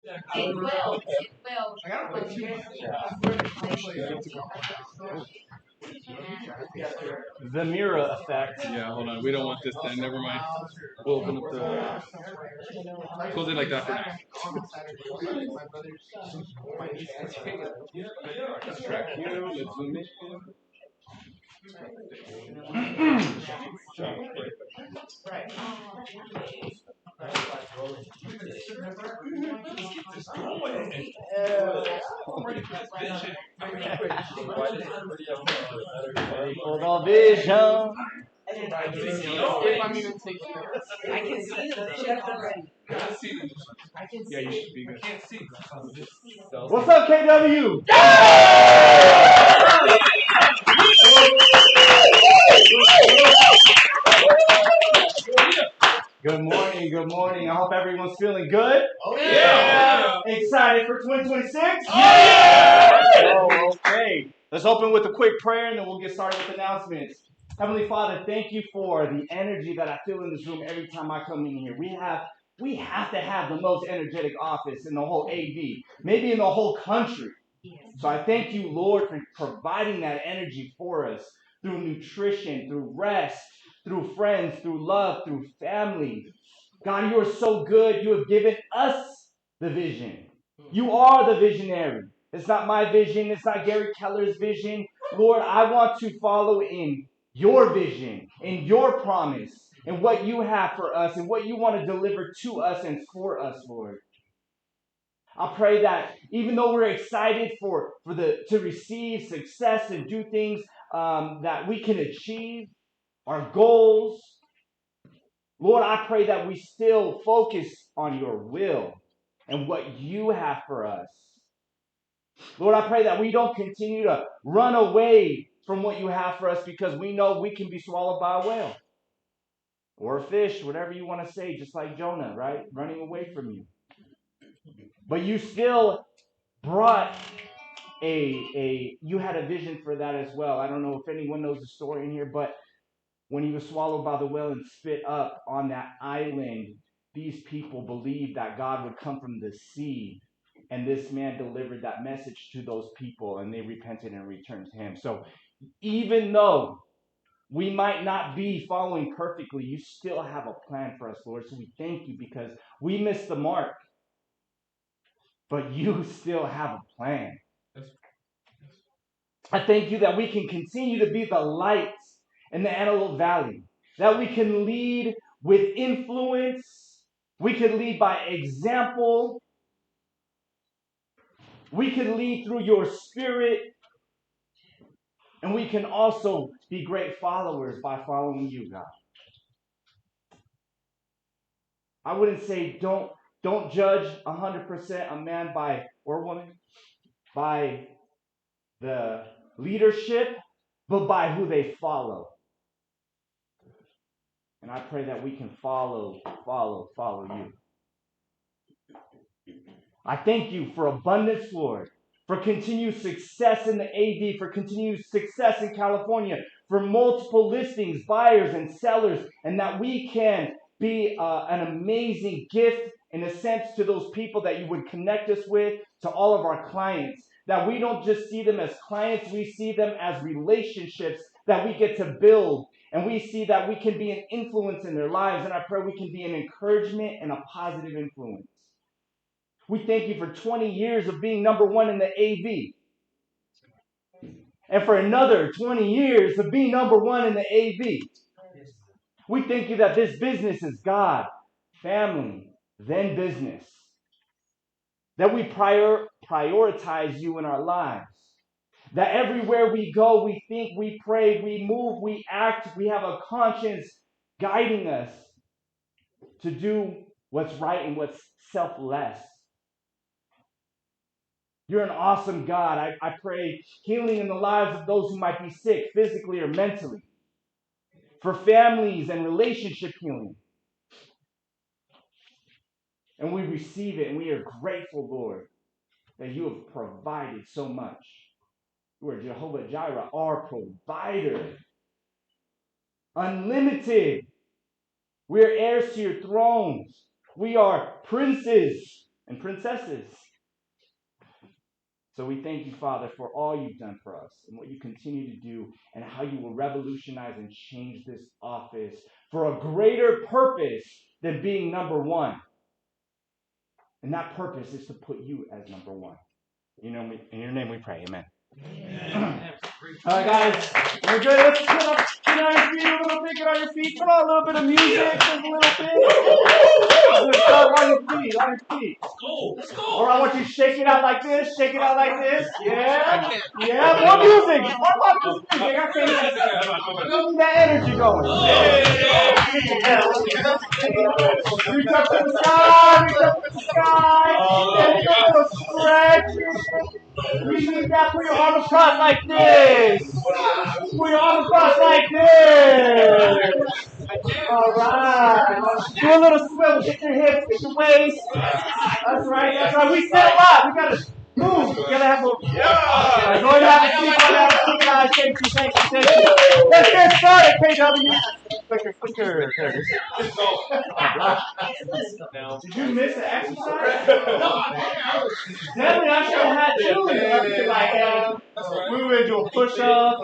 It will. It will. The mirror effect. Yeah, hold on. We don't want this then. Never mind. We'll open up the. Close it like that for now. Let's track you. Let's zoom in. For the vision. I can see the vision already. Yeah, you should be good. What's up, KW? Good morning, good morning. I hope everyone's feeling good. Oh, yeah. Excited for 2026? Oh, yeah. Oh, okay. Let's open with a quick prayer and then we'll get started with announcements. Heavenly Father, thank you for the energy that I feel in this room every time I come in here. We have to have the most energetic office in the whole AV, maybe in the whole country. So I thank you, Lord, for providing that energy for us through nutrition, through rest, through friends, through love, through family. God, you are so good. You have given us the vision. You are the visionary. It's not my vision. It's not Gary Keller's vision. Lord, I want to follow in your vision, in your promise, and what you have for us, and what you want to deliver to us and for us, Lord. I pray that even though we're excited to receive success and do things that we can achieve, our goals, Lord, I pray that we still focus on your will and what you have for us. Lord, I pray that we don't continue to run away from what you have for us because we know we can be swallowed by a whale or a fish, whatever you want to say, just like Jonah, right? Running away from you. But you still brought you had a vision for that as well. I don't know if anyone knows the story in here, but when he was swallowed by the whale and spit up on that island, these people believed that God would come from the sea. And this man delivered that message to those people, and they repented and returned to him. So even though we might not be following perfectly, you still have a plan for us, Lord. So we thank you because we missed the mark, but you still have a plan. I thank you that we can continue to be the light in the Antelope Valley, that we can lead with influence, we can lead by example, we can lead through your spirit, and we can also be great followers by following you, God. I wouldn't say don't judge 100% a man or woman by the leadership, but by who they follow. And I pray that we can follow you. I thank you for abundance, Lord, for continued success in the AV, for continued success in California, for multiple listings, buyers and sellers, and that we can be an amazing gift in a sense to those people that you would connect us with, to all of our clients, that we don't just see them as clients, we see them as relationships that we get to build, and we see that we can be an influence in their lives, and I pray we can be an encouragement and a positive influence. We thank you for 20 years of being number one in the AV. And for another 20 years of being number one in the AV. We thank you that this business is God, family, then business. That we prioritize you in our lives. That everywhere we go, we think, we pray, we move, we act, we have a conscience guiding us to do what's right and what's selfless. You're an awesome God. I pray healing in the lives of those who might be sick, physically or mentally. For families and relationship healing. And we receive it, and we are grateful, Lord, that you have provided so much. You are Jehovah Jireh, our provider. Unlimited. We are heirs to your thrones. We are princes. and princesses. So we thank you, Father, for all you've done for us and what you continue to do and how you will revolutionize and change this office for a greater purpose than being number one. And that purpose is to put you as number one. In your name we pray. Amen. All right, guys, we're good. Let's get on your feet a little bit. Get on your feet. Come on, a little bit of music, just a little bit. Let's start on your feet. On your feet. Let's go. All right, I want you to shake it out like this. Shake it out like this. Yeah. Yeah. More music. More music. I got that energy going. Reach up to the sky. Reach up to the sky. And a little stretch. We need that. Put your arm across like this. Put your arm across like this. All right. Do a little swivel. Hit your hips. Hit your waist. That's right. That's right. We sit a lot. We gotta move. We gotta have a. Yeah. Go ahead and have a seat. Go ahead and have a seat, guys. Thank you. Thank you. Thank you. Let's get started, KW. Quicker. There it is. Did you miss the exercise? Definitely, I should have had two. Like, move into a push-up,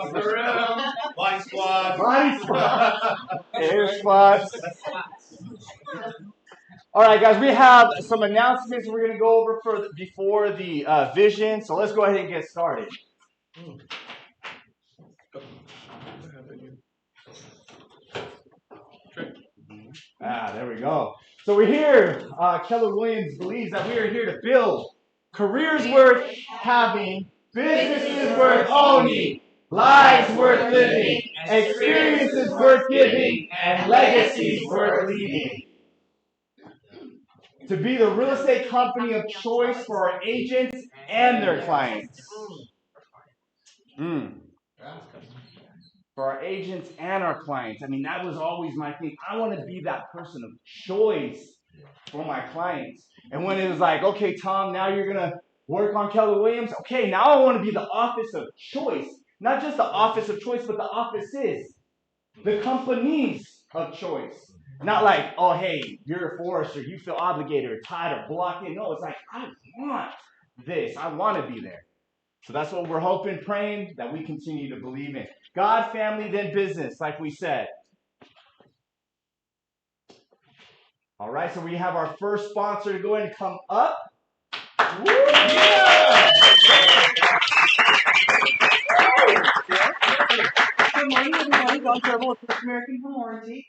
body squat, air squats. All right, guys, we have some announcements we're going to go over before the vision. So let's go ahead and get started. There we go. So we're here. Keller Williams believes that we are here to build careers worth having, businesses worth owning, lives worth living, experiences worth giving, and legacies worth leaving. To be the real estate company of choice for our agents and their clients. For our agents and our clients. I mean, that was always my thing. I want to be that person of choice for my clients. And when it was like, okay, Tom, now you're going to work on Keller Williams. Okay, now I want to be the office of choice. Not just the office of choice, but the offices. The companies of choice. Not like, oh, hey, you're a forester, you feel obligated or tied or blocked in. No, it's like, I want this. I want to be there. So that's what we're hoping, praying that we continue to believe in. God, family, then business, like we said. All right, so we have our first sponsor to go ahead and come up. Woo! Yeah! Good morning, everybody. Don Treble with First American Home Warranty.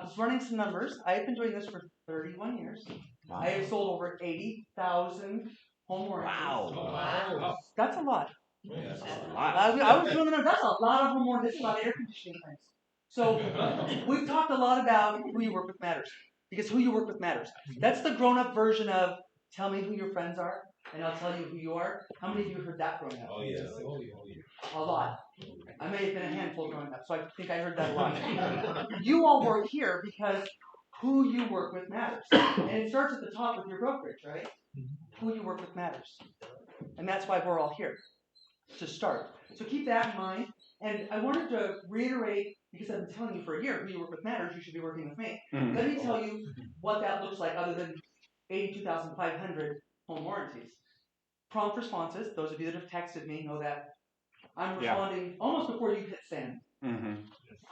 Just running some numbers. I have been doing this for 31 years. Wow. I have sold over 80,000 home warranties. Wow. That's a lot. Yes, I was doing the numbers. That's a lot of home warranties. That's a lot of air conditioning things. So we've talked a lot about who you work with matters. Because who you work with matters. That's the grown-up version of tell me who your friends are, and I'll tell you who you are. How many of you have heard that growing up? Oh, yes. A lot. I may have been a handful growing up, so I think I heard that a lot. You all work here because who you work with matters. And it starts at the top with your brokerage, right? Who you work with matters. And that's why we're all here, to start. So keep that in mind. And I wanted to reiterate, because I've been telling you for a year, who you work with matters, you should be working with me. Mm-hmm. Let me tell you what that looks like other than 82,500 home warranties. Prompt responses, those of you that have texted me know that I'm responding almost before you hit send. Mm-hmm.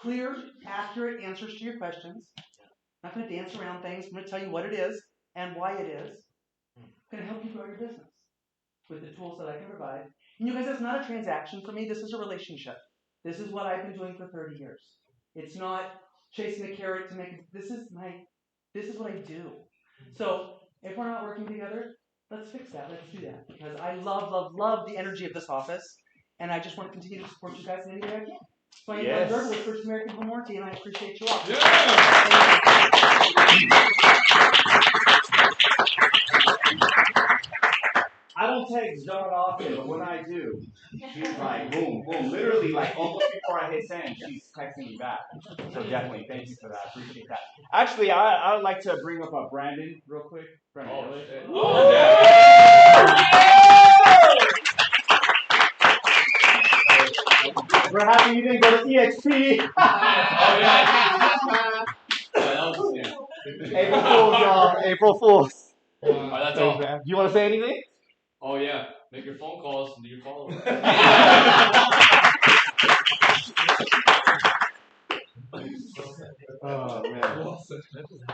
Clear, accurate answers to your questions. I'm not going to dance around things. I'm going to tell you what it is and why it is. I'm going to help you grow your business with the tools that I can provide. And you guys, that's not a transaction for me. This is a relationship. This is what I've been doing for 30 years. It's not chasing a carrot to make it. This is what I do. So if we're not working together, let's fix that. Let's do that. Because I love the energy of this office. And I just want to continue to support you guys in any way I can. So I am Don with First American Home Warranty, and I appreciate you all. Yeah. I don't text Dawn often, but when I do, she's like, boom, boom. Literally, like, almost before I hit send, she's texting me back. So definitely, thank you for that. I appreciate that. Actually, I would like to bring up Brandon real quick. Brandon, we're happy you didn't go to EXP. April Fools, y'all. April Fools. That's That's all. Do you want to say anything? Oh yeah, make your phone calls and do your follow. Oh man.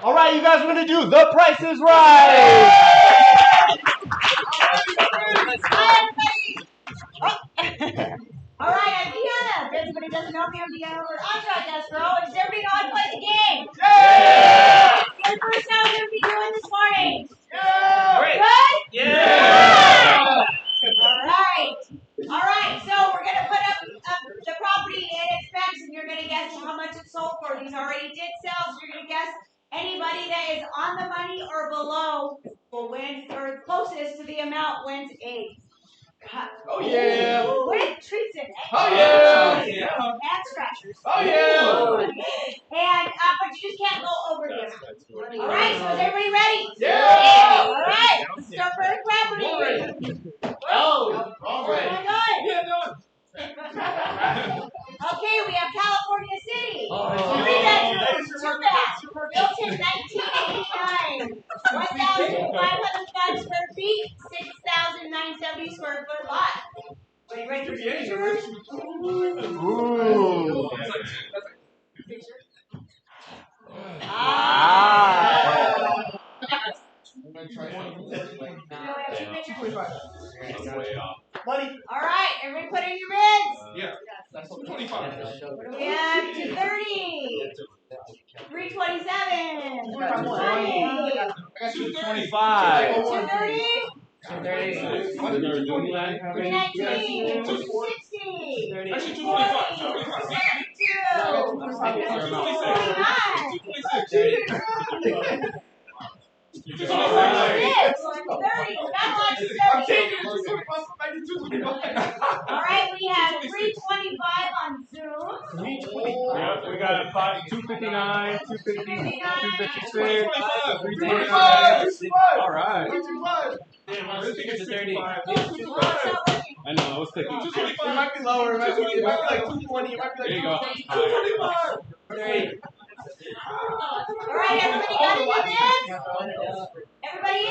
All right, you guys, we're gonna do The Price is Right. All right, I'm Deanna. If anybody doesn't know me, I'm Deanna. We're Entourage Astro. Does everybody know how to play the game? Yeah! What first now we're going to be doing this morning? Yeah! Good? Yeah! All right, so we're going to put up the property and its specs, and you're going to guess how much it sold for. These already did sell, so you're going to guess anybody that is on the money or below will win, or closest to the amount wins a cut. Oh yeah! With treats in it. Oh yeah! And scratchers. Oh yeah! And but you just can't go over the amount. All right, so is everybody ready? Yeah! All right, let's start for the property. Oh! All right. Oh my God. Yeah, no. Okay, we have California City. Oh. 3 bedrooms, 2 baths, built in 1989. 1,505 square feet, 6,970 square foot lot. Are you ready for pictures? Ooh. Money. All right, everybody put in your bids. Yeah. That's 25. We have 230, 327, 25. 230, 319, 260, Actually, 225. 249. All right, we have 325 on Zoom. We got 259, 250, 256, 329. All right. I know, I was thinking. 225. It might be lower. It might be like 220. It might be like There you go. 225. All right, everybody got it in this? Everybody in?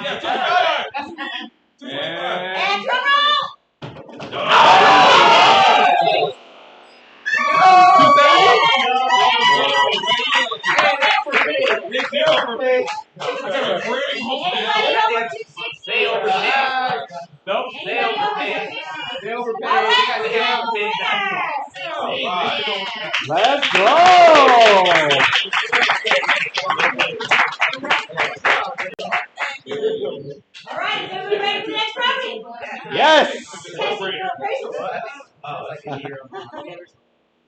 Yeah, 225. And drum roll! Anybody over 260? Nope. Anybody over 260? All right, we have a winner! Let's go. All right, so we ready for the next property? Yes.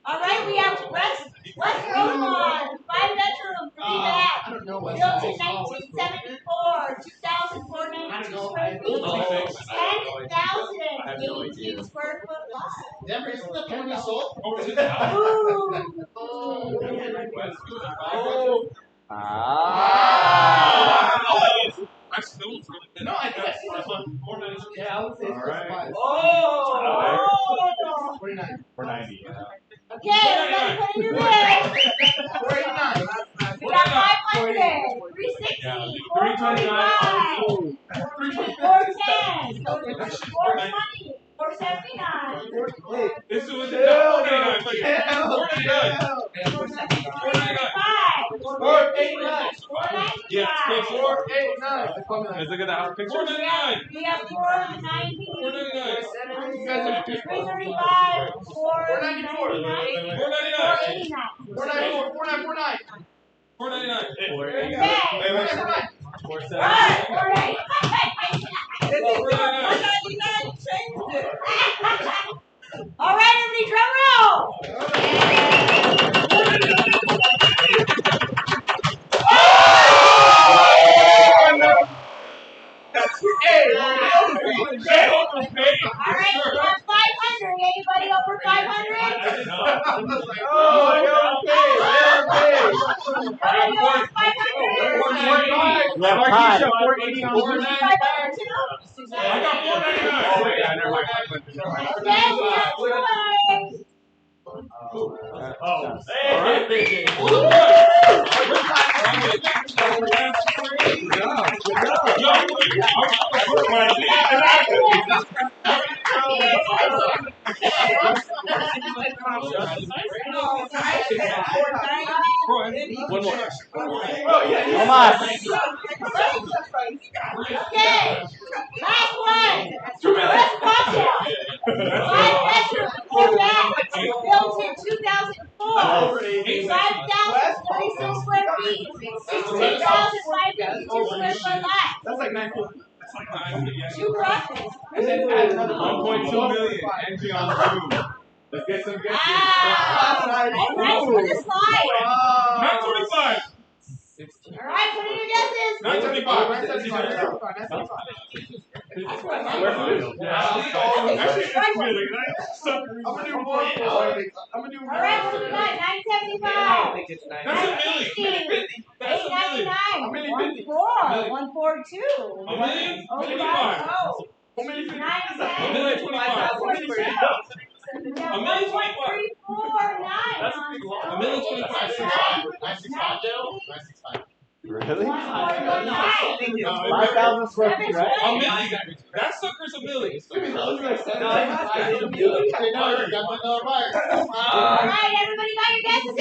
All right, we have West Rosemont, 5 bedroom, 3 bath, built in 1974, 2,492 square feet, 10,018 square foot lot. Denver, isn't that the one we sold? No, I think that's 490. Yeah, I would say it's Alright. 49. 490. Okay, everybody put in your bid. 489. We got 500, 360, 425, 410, 420, 479, This is what the 499. 499, 499, Yeah, it's 489. Let's look at that picture. 499. we have 490, 499. 335, 499, 499. 489. 494. 499. Okay. 499. Alright, 489. All right, everybody, drum roll. All right, we have 500. Anybody over 500? Anybody over 500? Left time. 500 too? I got 499. Okay, we have 200. One more. Come on. Okay, last one. West Boston. 5 bedroom, 4 baths, built in 2004. 5,036 square feet. 16,552 square foot lot. That's like 9 foot. 2 garages. And then add another 1.2 million. Entry on Zoom. Let's get some guesses. Wow. That's nice for the slide. Not 25. All right, put in your guesses. Not 25. That's I'm gonna do more. All right, put in 975. That's a million. That's a million. 899. 14. 142. A million? Oh, 25. 910. A million 25. 42. A million 25. 349. That's a big lot. A million 25. 965. Really? 149. 5,000 square feet, right? A million. That sucker's a million. All right, everybody got your guesses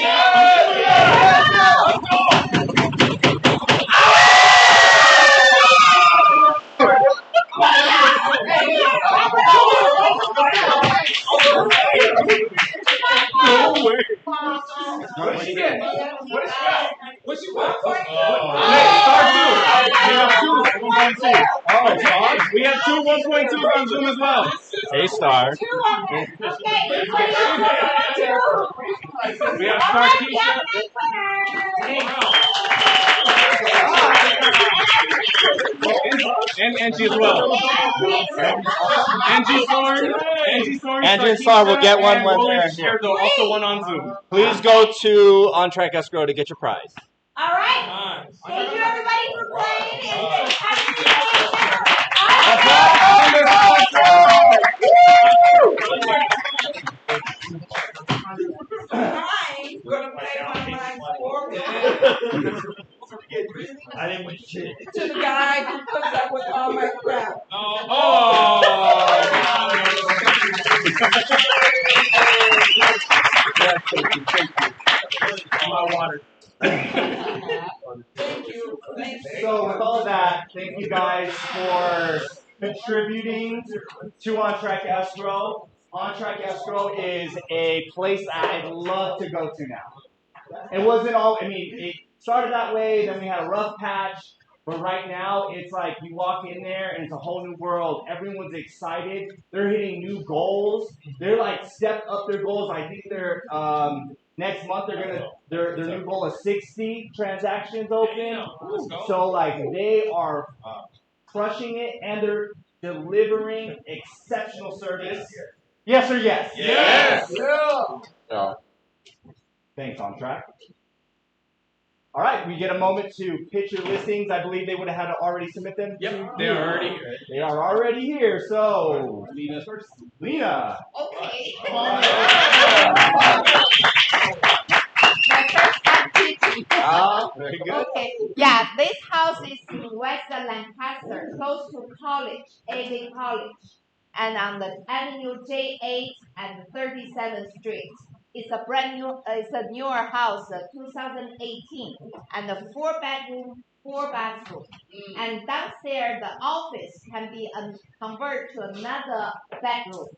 No way. What did she get? What you want? We have two 1.2 on Zoom as well. A-star. Okay, anybody else? We have All Star right, Keisha. And Angie as well. Angie Sorn. Angie and Star will get one when they're here. Also one on Zoom. Please go to On Track Escrow to get your prize. All right. Thank you, everybody, for playing. I didn't win shit. To the guy who puts up with all my crap. Thank you. So with all of that, thank you guys for contributing to On Track Escrow. On Track Escrow is a place I'd love to go to now. It wasn't all, it started that way, then we had a rough patch, but right now it's like you walk in there and it's a whole new world. Everyone's excited. They're hitting new goals. They're like stepped up their goals. I think they're next month their new goal is 60 transactions open. So like they are crushing it and they're delivering exceptional service. Yes or yes? Yes. Yeah. Thanks, On Track. All right, we get a moment to pitch your listings. I believe they would have had to already submit them. Yep, they are already here. They are already here. So, Lena first. Lena. Okay. Very good. Okay. Yeah, this house is in West Lancaster, close to college, AD College, and on the Avenue J8 and 37th Street. It's a brand new, it's a newer house, 2018, and a 4-bedroom, 4-bathroom. And downstairs, the office can be converted to another bedroom.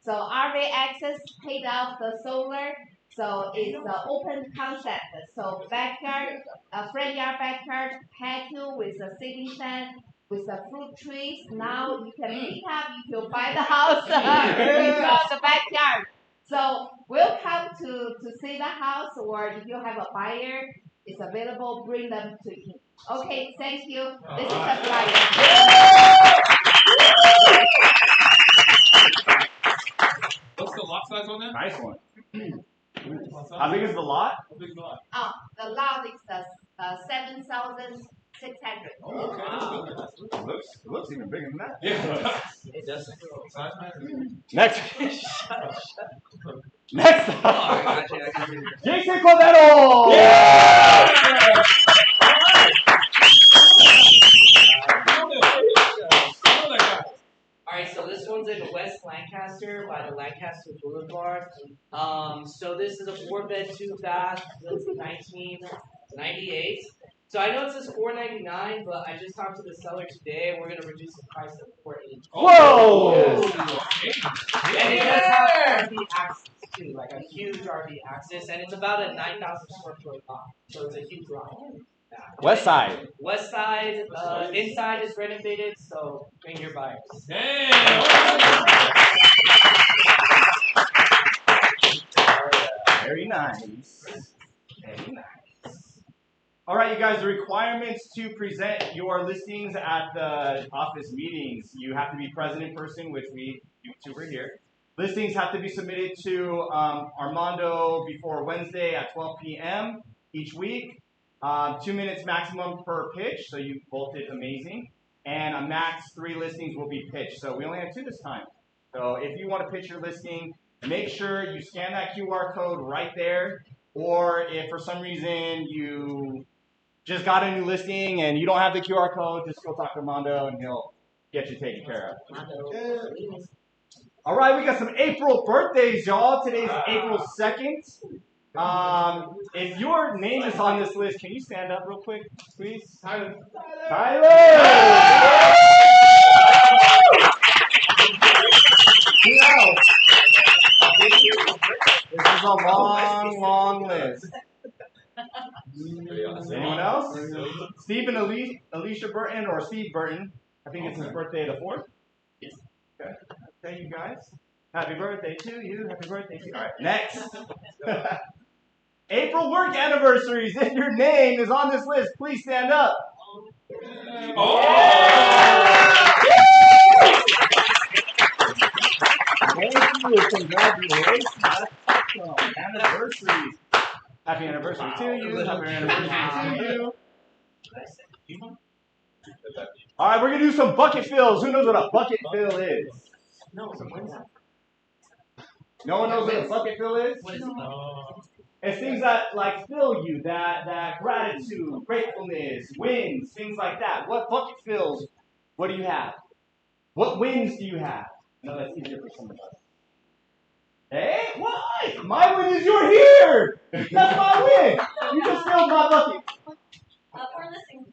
So RV access paid off the solar, so it's an open concept. So backyard, front yard backyard, patio with a sitting stand, with the fruit trees. Now you can pick up if you buy the house, you got the backyard. So we'll come to see the house, or if you have a buyer, it's available, bring them to him. Okay, thank you. This is the flyer. What's the lot size on that? Nice one. How big is the lot? How big is the lot? The lot is 7,600. Oh, okay, that's good. It looks even bigger than that. Yeah. It does. Size matters. Next. Next Oh, up, I got you. Jason Cordero. Alright, so this one's in West Lancaster by the Lancaster Boulevard. So this is a 4-bed, 2-bath, built in 1998. So I know it says $499, but I just talked to the seller today, and we're gonna reduce the price to $480. Whoa! And it does have RV access too, like a huge RV access, and it's about a 9,000 square foot lot. So it's a huge lot. Yeah. West side. West side, inside is renovated, so bring your buyers. Very nice. Very nice. All right, you guys, the requirements to present your listings at the office meetings. You have to be present in person, which you two were here. Listings have to be submitted to Armando before Wednesday at 12 p.m. each week. 2 minutes maximum per pitch, so you both did amazing. And a max 3 listings will be pitched. So we only have 2 this time. So if you want to pitch your listing, make sure you scan that QR code right there. Or if for some reason you just got a new listing and you don't have the QR code, just go talk to Armando and he'll get you taken care of. All right, we got some April birthdays, y'all. Today's April 2nd. If your name is on this list, can you stand up real quick, please? Tyler! This is a long, long list. Anyone else? Steve and Alicia Burton, or Steve Burton. I think it's his birthday the 4th. Yes. Okay, you guys. Happy birthday to you. Happy birthday to you. All right, next. April work anniversaries. If your name is on this list, please stand up. Thank you. Congratulations. That's awesome. Anniversaries. Happy anniversary to you. Happy anniversary to you. All right, we're going to do some bucket fills. Who knows what a bucket fill is? No one knows what a bucket fill is? It's things that like fill you, that gratitude, gratefulness, wins, things like that. What bucket fills? What do you have? What wins do you have? No, that's easier for some of us. Hey, why? My win is you're here. That's my win. You just filled my bucket. For listening.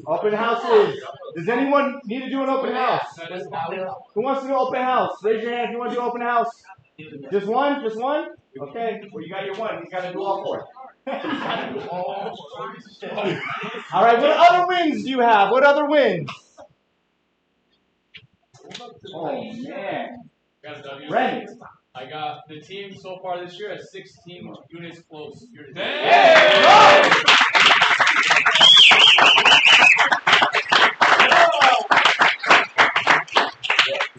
Open houses. Does anyone need to do an open house? Who wants to do open house? Raise your hand if you want to do open house. Just one? Just one? Okay. Well, you got your one. You got to do all 4. All right. What other wins do you have? What other wins? Oh, man. Randy. I got the team so far this year at 16 units close.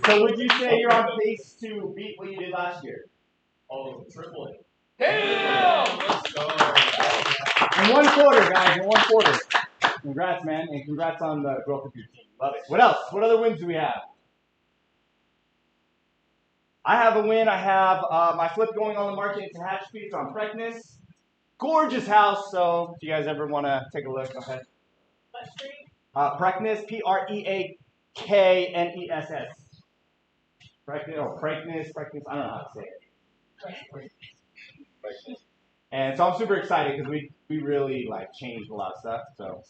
So would you say you're on pace to beat what you did last year? Oh, triple it. Damn! Let's go. In 1 quarter, guys. In 1 quarter. Congrats, man. And congrats on the growth of your team. Love it. What else? What other wins do we have? I have a win. I have my flip going on the market into Hatchby. It's on Preakness. Gorgeous house. So if you guys ever want to take a look, go ahead. What street? Preakness. Preakness. Preakness. Preakness. I don't know how to say it. And so I'm super excited because we really like changed a lot of stuff. So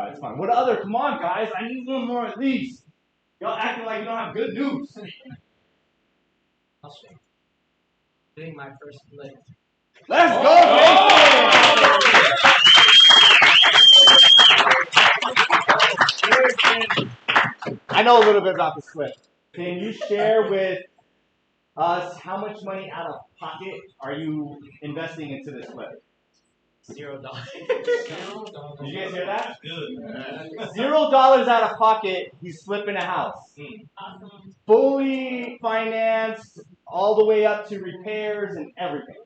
it's fun. What other? Come on, guys. I need one more at least. Y'all acting like you don't have good news. I'll show you. Doing my first flip. Let's go, Jason! I know a little bit about this flip. Can you share with us how much money out of pocket are you investing into this flip? $0. Did you guys hear that? $0 out of pocket, he's flipping a house. Awesome. Fully financed, all the way up to repairs and everything.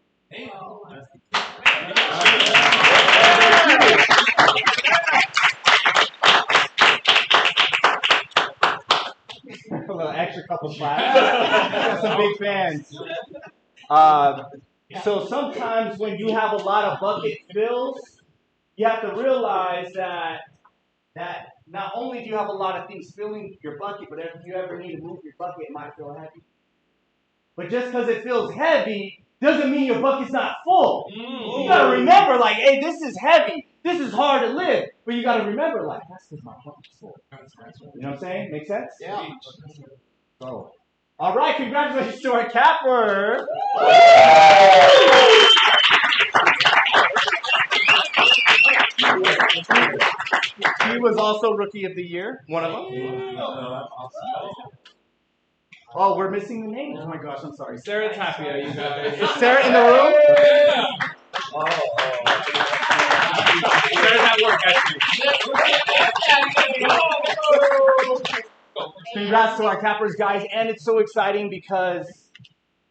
couple claps. Got some big fans. So sometimes when you have a lot of bucket fills, you have to realize that not only do you have a lot of things filling your bucket, but if you ever need to move your bucket, it might feel heavy. But just because it feels heavy doesn't mean your bucket's not full. You gotta remember, like, hey, this is heavy. This is hard to lift. But you gotta remember, like, that's because my bucket's full. You know what I'm saying? Make sense? Yeah. So, all right, congratulations to our capper. He was also Rookie of the Year, one of them. Oh, we're missing the name. Oh my gosh, I'm sorry. Sarah Tapia, you guys. Is Sarah in the room? Yeah. Oh. Sarah's at work, actually. Congrats to our cappers, guys, and it's so exciting because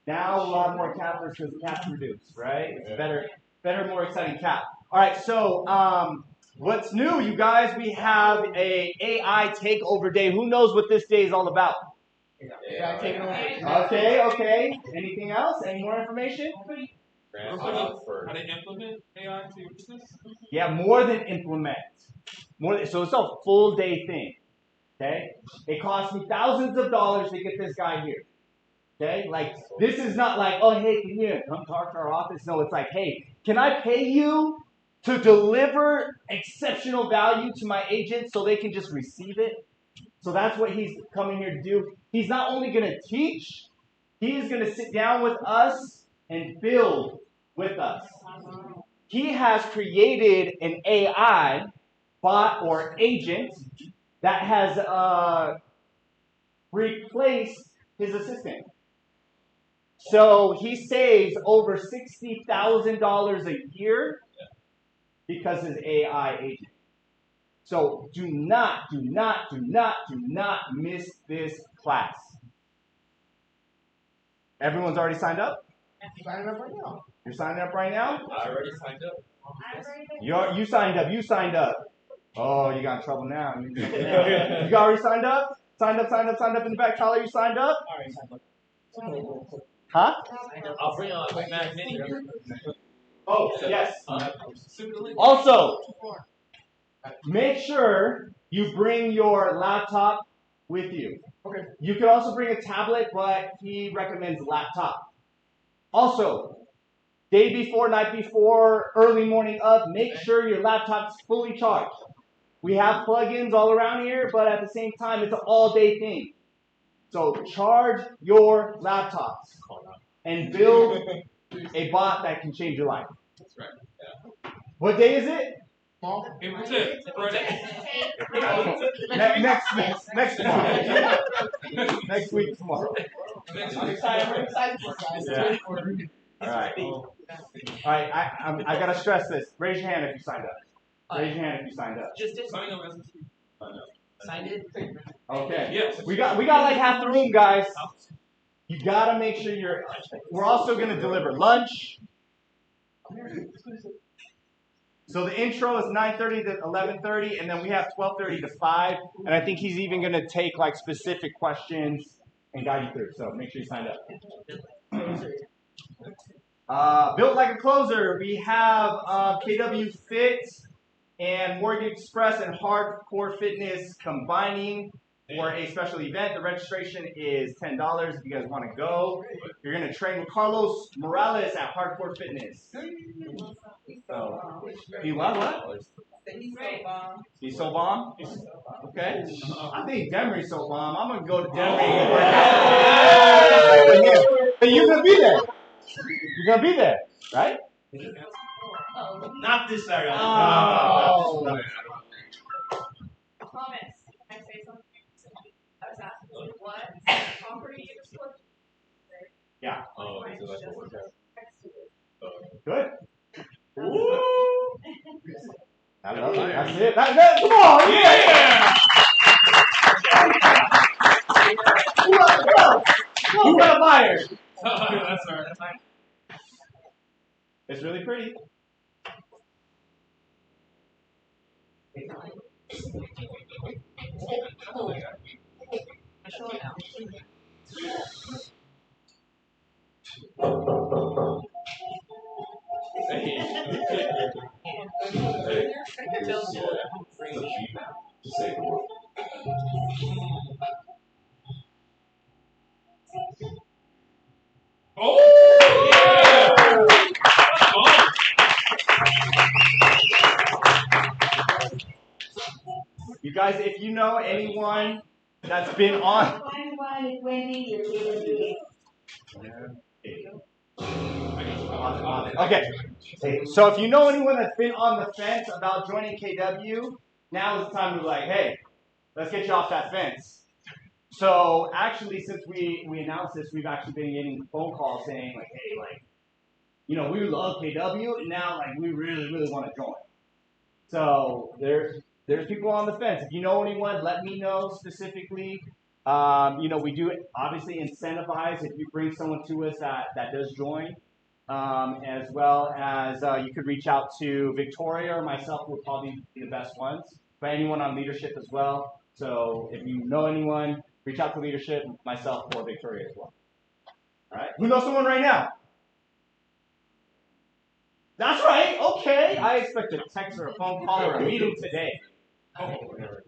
now we'll have more cappers because the caps reduced, right? It's better, more exciting cap. All right, so what's new, you guys? We have a AI takeover day. Who knows what this day is all about? Okay. Anything else? Any more information? How to implement AI to your business? Yeah, more than implement. So it's a full day thing. Okay? It cost me thousands of dollars to get this guy here. Okay? Like, this is not like, oh, hey, can you come talk to our office? No, it's like, hey, can I pay you to deliver exceptional value to my agents so they can just receive it? So that's what he's coming here to do. He's not only going to teach, he is going to sit down with us and build with us. He has created an AI bot or agent that has replaced his assistant. So he saves over $60,000 a year because his AI agent. So do not miss this class. Everyone's already signed up? Sign up right now. You're signing up right now? I already signed up. You signed up. Oh, you got in trouble now. You already signed up? Signed up in the back. Tyler, you signed up? Alright, signed up. Huh? I'll bring on my Mac Mini. Oh, yes. Also, make sure you bring your laptop with you. Okay. You could also bring a tablet, but he recommends laptop. Also, day before, night before, early morning of, make sure your laptop's fully charged. We have plugins all around here, but at the same time, it's an all-day thing. So charge your laptops and build a bot that can change your life. That's right. Yeah. What day is it? April 10th, Friday. Next tomorrow. Next week tomorrow. I'm excited. We're excited for it, guys. Yeah. All right. I gotta stress this. Raise your hand if you signed up. Raise your hand if you signed up. Just did. Sign up as a Signed it. Okay. Yes. We got like half the room, guys. You gotta make sure you're. We're also gonna deliver lunch. So the intro is 9:30 to 11:30, and then we have 12:30 to 5. And I think he's even gonna take like specific questions and guide you through. So make sure you signed up. Built like a closer, we have KW Fit and Morgan Express and Hardcore Fitness combining for a special event. The registration is $10 if you guys want to go. You're going to train with Carlos Morales at Hardcore Fitness. So, he what? He's so bomb? Okay. I think Demery's so bomb. I'm going to go to Demery right now. But you're going to be there. You're going to be there, right? Not this Saturday. Oh. Thomas, can I say something? I was asking what property you were supposed to. Yeah. Oh, so that's what we're doing. Good. Woo! I love it. That's it. Come on, yeah! Who got a fire? That's all right. It's really pretty. Oh, yeah! You guys, if you know anyone that's been on. Line 1 is Wendy, your KWA. Okay. Hey, so if you know anyone that's been on the fence about joining KW, now is the time to be like, hey, let's get you off that fence. So actually, since we announced this, we've actually been getting phone calls saying like, hey, like, you know, we love KW, and now like we really, really want to join. So there's people on the fence. If you know anyone, let me know specifically. You know, we do obviously incentivize if you bring someone to us that does join, as well as you could reach out to Victoria or myself would probably be the best ones, but anyone on leadership as well. So if you know anyone, reach out to leadership, myself or Victoria as well. All right. Who knows someone right now? That's right. Okay. I expect a text or a phone call or a meeting today. Oh, whatever.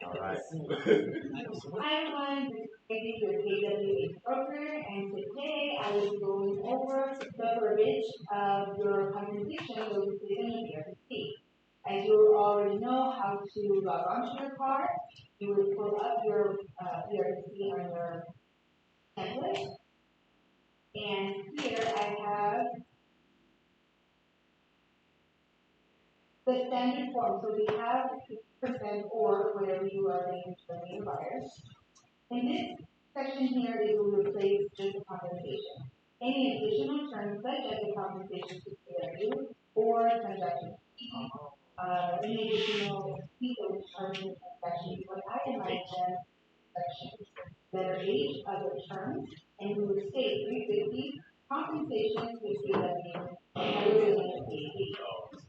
All right. I'm on your KWA broker, and today I will be going over the verbiage of your compensation notification of ERC. As you already know how to log onto your card, you will pull up your ERC on your template. And here I have the standard form. So we have 50% or whatever you are going to show your buyers. In this section here, it will replace just the compensation. Any additional terms such as the compensation to PW or transaction fee, any additional fee that was charged in the transaction, what itemize them section. Letter H of the terms, and we would state 350 compensation to PW and everything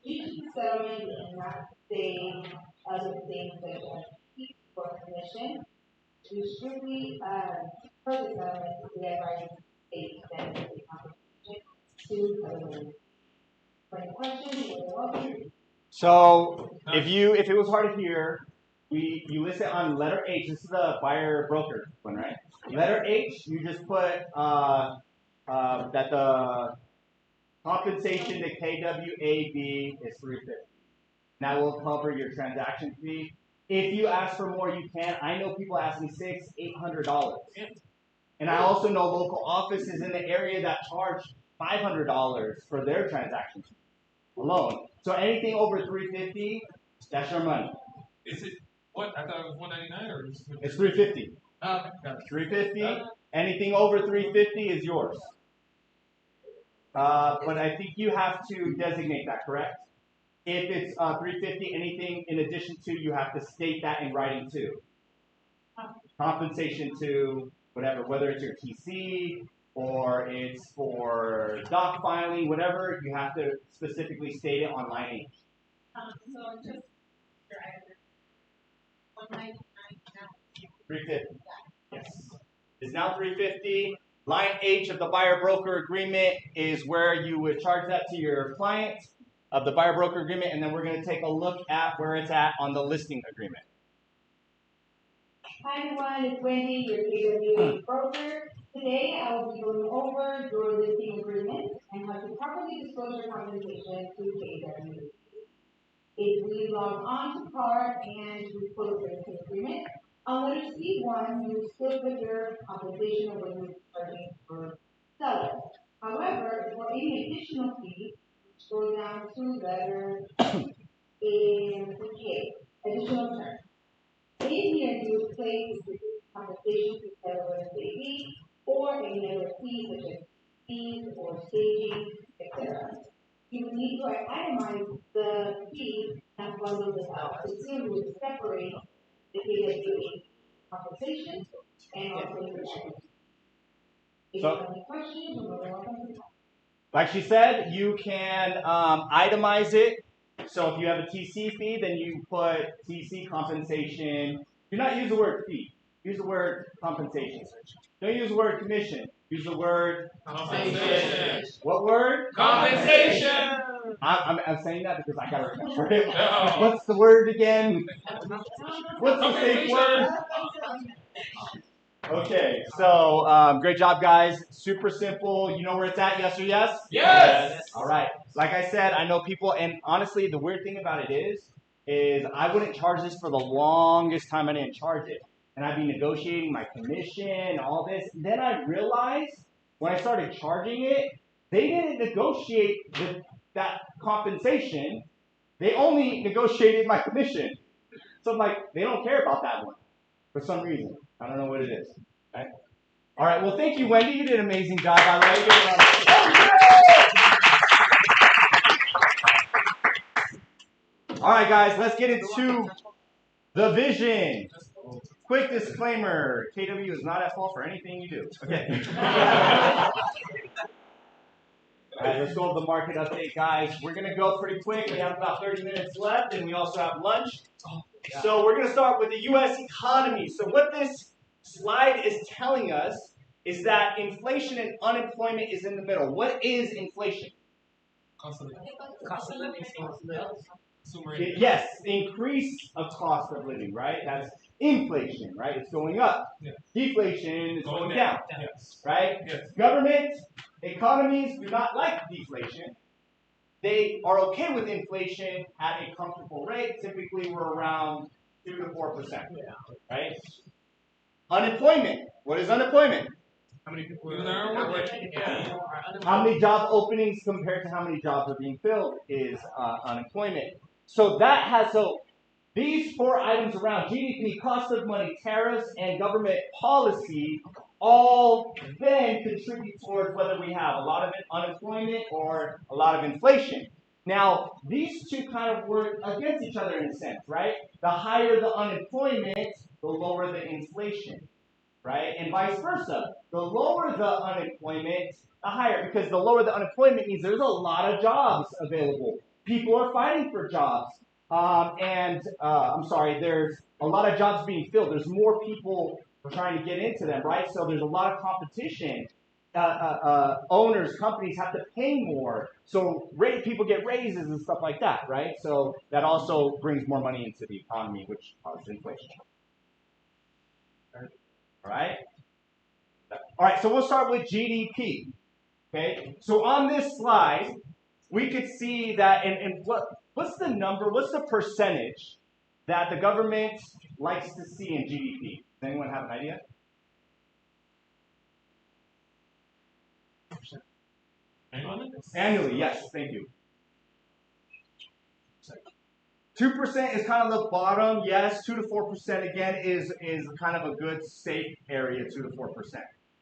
due to the settlement and not say other things such as fee for commission. To strictly per the settlement, we advise state that the compensation to settlement. For any questions, you're welcome. So if it was hard to hear, you list it on letter H. This is the buyer broker one, right? Letter H, you just put that the compensation to KWAB is $350. That will cover your transaction fee. If you ask for more, you can. I know people ask me $600, $800. And I also know local offices in the area that charge $500 for their transaction fee alone. So anything over $350, that's your money. Is it what? I thought it was $199 or it's $350. $350. Anything over $350 is yours. But I think you have to designate that, correct? If it's $350, anything in addition to, you have to state that in writing too. Compensation to whatever, whether it's your TC or it's for doc filing, whatever, you have to specifically state it on line H. So just your item. $350. Yes. It's now $350. Line H of the buyer broker agreement is where you would charge that to your client of the buyer broker agreement, and then we're going to take a look at where it's at on the listing agreement. Hi everyone, it's Wendy, your KWA broker. Today I will be going over your listing agreement and how to properly disclose your compensation to KWA. If we log on to card and we pull up the listing agreement, on letter C1, you still put your compensation of what you're charging for seller. However, for any additional fee, go down to letter K, additional terms. In here, you would place the compensation to seller baby or any other fees such as fees or staging, etc. You would need to itemize the fee and bundle this out. So here we would separate the KWA compensation and also the revenue. If you have any questions, you're welcome to talk. Like she said, you can itemize it. So if you have a TC fee, then you put TC compensation. Do not use the word fee. Use the word compensation. Don't use the word commission. Use the word compensation. What word? Compensation. I'm saying that because I gotta remember it. What's the word again? What's the safe word? Okay, so great job, guys. Super simple. You know where it's at, yes or yes? Yes. All right. Like I said, I know people, and honestly, the weird thing about it is I wouldn't charge this for the longest time. I didn't charge it, and I'd be negotiating my commission, all this. Then I realized when I started charging it, they didn't negotiate that compensation. They only negotiated my commission. So I'm like, they don't care about that one for some reason. I don't know what it is. Okay? All right. Well, thank you, Wendy. You did an amazing job, by the way. All right, guys. Let's get into the vision. Quick disclaimer: KW is not at fault for anything you do. Okay. All right. Let's go over the market update, guys. We're gonna go pretty quick. We have about 30 minutes left, and we also have lunch. So we're gonna start with the U.S. economy. So what this slide is telling us is that inflation and unemployment is in the middle. What is inflation? Cost of living. Consumer income. Yes, increase of cost of living, right? That's inflation, right? It's going up. Yeah. Deflation is going down, Yes. right? Yes. Government, economies do not like deflation. They are okay with inflation at a comfortable rate. Typically, we're around 2 to 4%, right? Unemployment. What is unemployment? How many people are working? How many job openings compared to how many jobs are being filled is unemployment. So these 4 items around GDP, cost of money, tariffs, and government policy all then contribute towards whether we have a lot of unemployment or a lot of inflation. Now, these two kind of work against each other in a sense, right? The higher the unemployment, the lower the inflation, right? And vice versa. The lower the unemployment, the higher, because the lower the unemployment means there's a lot of jobs available. People are fighting for jobs. There's a lot of jobs being filled. There's more people trying to get into them, right? So there's a lot of competition. Owners, companies have to pay more. So people get raises and stuff like that, right? So that also brings more money into the economy, which causes inflation. All right? All right, so we'll start with GDP. Okay? So on this slide, we could see that, and what's the number, what's the percentage that the government likes to see in GDP? Does anyone have an idea? Annually, yes, thank you. 2% is kind of the bottom, yes. 2 to 4% again is kind of a good safe area, 2 to 4%.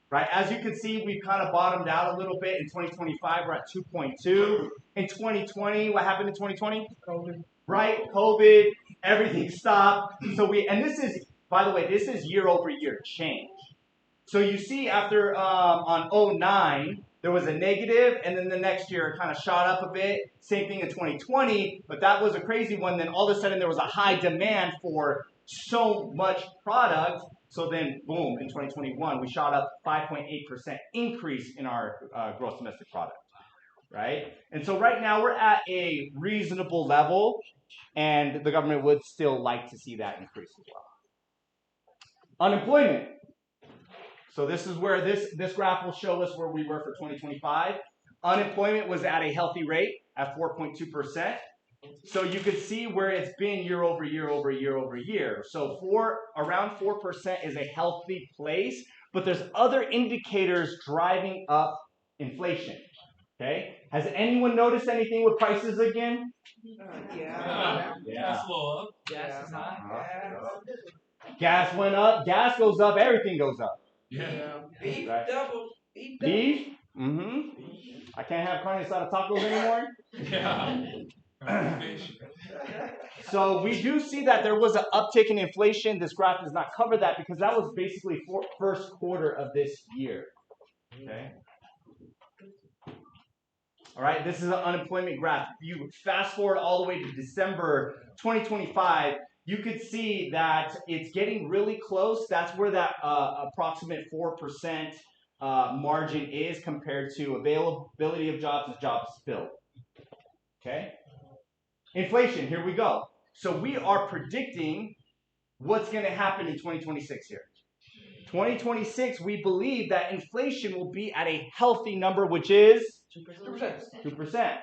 Right? As you can see, we've kind of bottomed out a little bit. In 2025, we're at 2.2. In 2020, what happened in 2020? COVID. Right? COVID, everything stopped. And this is, by the way, this is year over year change. So you see after, on 09, there was a negative, and then the next year it kind of shot up a bit. Same thing in 2020, but that was a crazy one. Then all of a sudden there was a high demand for so much product. So then, boom, in 2021, we shot up 5.8% increase in our gross domestic product, right? And so right now we're at a reasonable level, and the government would still like to see that increase as well. Unemployment. So this is where this graph will show us where we were for 2025. Unemployment was at a healthy rate at 4.2%. So you can see where it's been year over year over year over year. So around 4% is a healthy place, but there's other indicators driving up inflation. Okay? Has anyone noticed anything with prices again? Yeah. Gas low. Gas is high. Gas went up. Gas goes up. Everything goes up. Yeah. Beef Right. double. Beef? Mm-hmm. I can't have carne asada tacos anymore. Yeah. So we do see that there was an uptick in inflation. This graph does not cover that because that was basically first quarter of this year. Okay. All right, this is an unemployment graph. If you fast forward all the way to December 2025, you could see that it's getting really close. That's where that approximate 4% margin is compared to availability of jobs and jobs filled. Okay? Inflation, here we go. So we are predicting what's going to happen in 2026 here. 2026, we believe that inflation will be at a healthy number, which is 2%. 2%.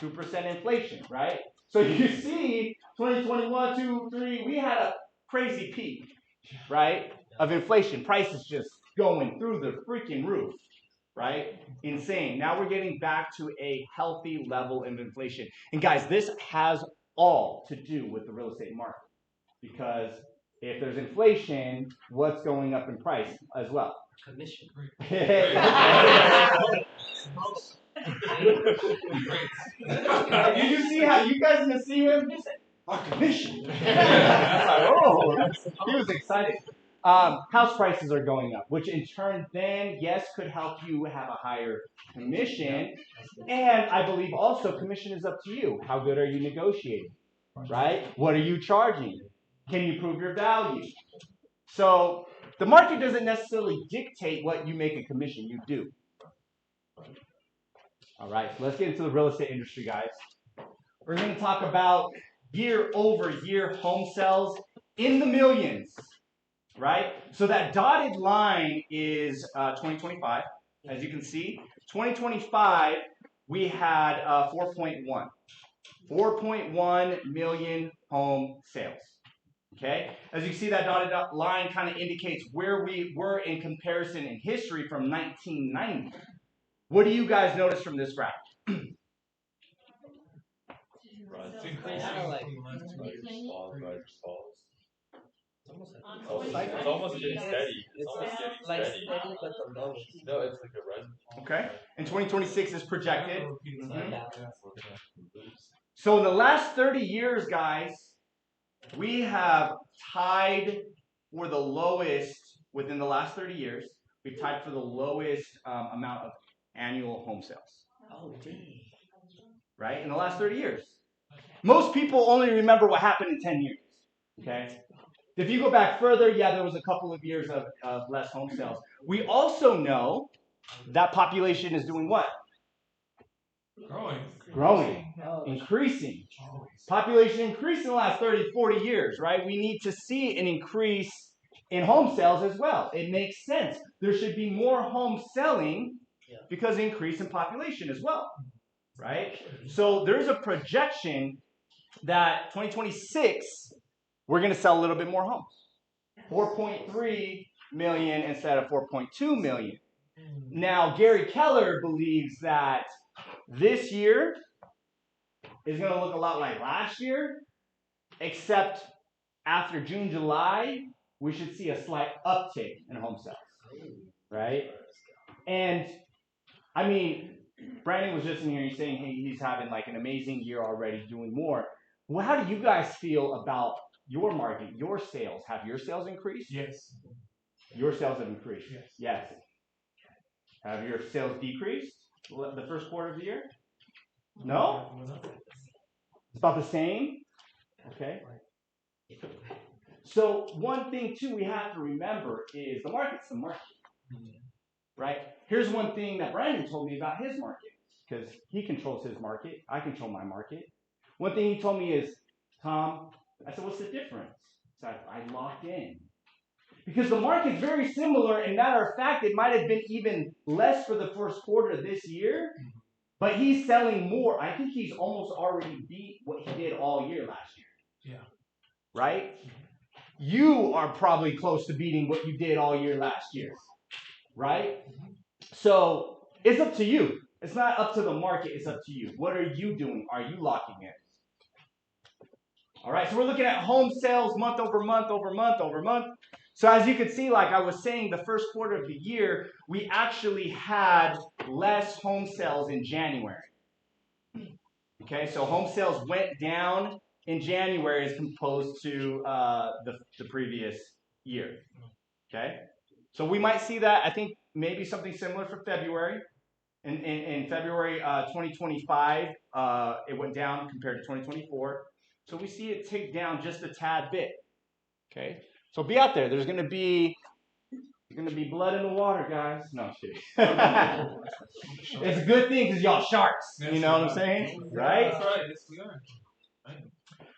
2% inflation, right? So you see, 2021, 2, 3, we had a crazy peak, right, of inflation. Prices just going through the freaking roof, right? Insane. Now we're getting back to a healthy level of inflation. And guys, this has all to do with the real estate market, because if there's inflation, what's going up in price as well? Commission. Did you see how you guys can see him? Just our commission. Oh, he was excited. House prices are going up, which in turn then, yes, could help you have a higher commission. And I believe also commission is up to you. How good are you negotiating? Right? What are you charging? Can you prove your value? So the market doesn't necessarily dictate what you make a commission. You do. All right, so let's get into the real estate industry, guys. We're going to talk about year-over-year home sales in the millions, right? So that dotted line is 2025. As you can see, 2025, we had 4.1 million home sales. Okay, as you see, that dotted line kind of indicates where we were in comparison in history from 1990. What do you guys notice from this graph? It's increasing. It's almost getting steady. It's almost getting Like steady. steady, but the lowest. No, it's like a rise. Okay, and 2026 is projected. Yeah. So in the last 30 years, guys, we have tied for the lowest, within the last 30 years, we've tied for the lowest amount of annual home sales. Oh, dang. Right? In the last 30 years. Most people only remember what happened in 10 years. Okay? If you go back further, yeah, there was a couple of years of less home sales. We also know that population is doing what? Growing. Increasing. Population increased in the last 30, 40 years, right? We need to see an increase in home sales as well. It makes sense. There should be more home selling because increase in population as well, right? So there's a projection that 2026, we're going to sell a little bit more homes. 4.3 million instead of 4.2 million. Now, Gary Keller believes that this year is going to look a lot like last year, except after June, July, we should see a slight uptick in home sales, right? And, I mean, Brandon was just in here, he's saying, hey, he's having like an amazing year already, doing more. Well, how do you guys feel about your market, your sales? Have your sales increased? Yes. Your sales have increased? Yes. Yes. Have your sales decreased the first quarter of the year? No? It's about the same? Okay. So one thing, too, we have to remember is the market's the market. Right? Here's one thing that Brandon told me about his market, because he controls his market. I control my market. One thing he told me is, Tom, I said, what's the difference? So I locked in. Because the market's very similar, and matter of fact, it might have been even less for the first quarter this year, but he's selling more. I think he's almost already beat what he did all year last year. Yeah. Right? You are probably close to beating what you did all year last year. Right? So it's up to you. It's not up to the market, it's up to you. What are you doing? Are you locking in? All right, so we're looking at home sales month over month over month over month. So as you can see, like I was saying, the first quarter of the year, we actually had less home sales in January. Okay, so home sales went down in January as opposed to the previous year. Okay, so we might see that. I think maybe something similar for February. In February 2025, it went down compared to 2024. So we see it take down just a tad bit. Okay, so be out there. There's going to be There's going to be blood in the water, guys. No, I'm kidding. It's a good thing because y'all sharks. You know what I'm saying? Right? That's right. Yes, we are.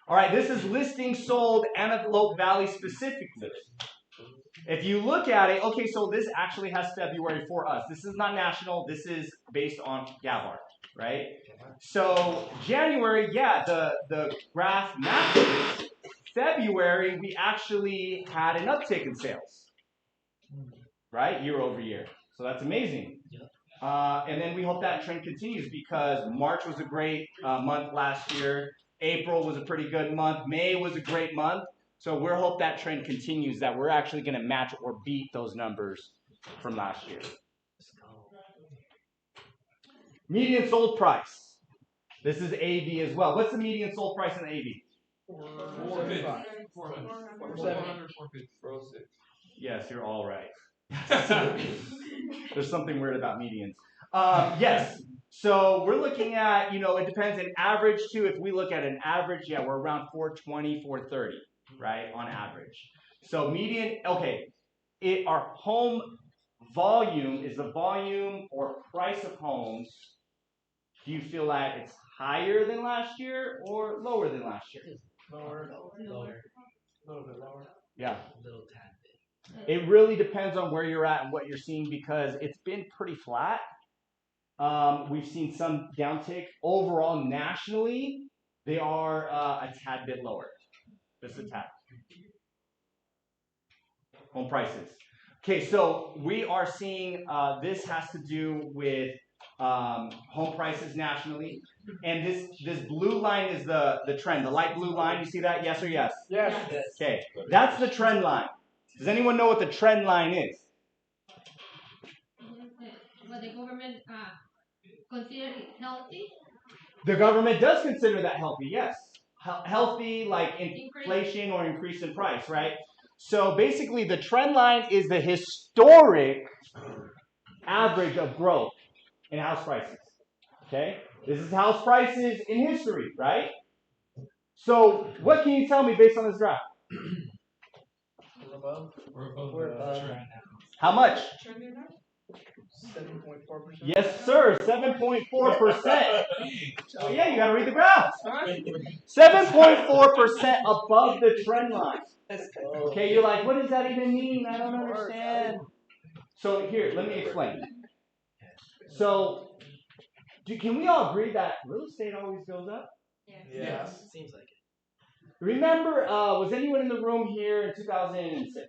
All right, this is listings sold Antelope Valley specifically. If you look at it, okay, so this actually has February for us. This is not national. This is based on Gavar, right? So January, yeah, the graph matches. February, we actually had an uptick in sales, right, year over year. So that's amazing. And then we hope that trend continues because March was a great month last year. April was a pretty good month. May was a great month. So we hope that trend continues, that we're actually going to match or beat those numbers from last year. Median sold price. This is AV as well. What's the median sold price in the AV? 450. Yes, you're all right. There's something weird about medians. Yes. So we're looking at, it depends an average too. If we look at an average, yeah, we're around 420, 430, right, on average. So median, okay, our home volume is the volume or price of homes. Do you feel that it's higher than last year or lower than last year? Lower. Lower. A little bit lower. Yeah. A little tad bit. It really depends on where you're at and what you're seeing because it's been pretty flat. We've seen some downtick. Overall, nationally, they are a tad bit lower. Just a tad. Home prices. Okay, so we are seeing this has to do with home prices nationally. And this blue line is the trend. The light blue line, you see that? Yes or yes? Yes. Okay, that's the trend line. Does anyone know what the trend line is? What the government consider it healthy? The government does consider that healthy, yes. Healthy, like inflation or increase in price, right? So basically, the trend line is the historic average of growth in house prices. Okay? This is house prices in history, right? So what can you tell me based on this graph? We're above We're the above. trend. How much? 7.4%. Yes, sir, 7.4%. Well, yeah, you got to read the graph. 7.4% above the trend line. Okay, you're like, what does that even mean? I don't understand. So here, let me explain. So, can we all agree that real estate always goes up? Yes. Seems like it. Remember, was anyone in the room here in 2006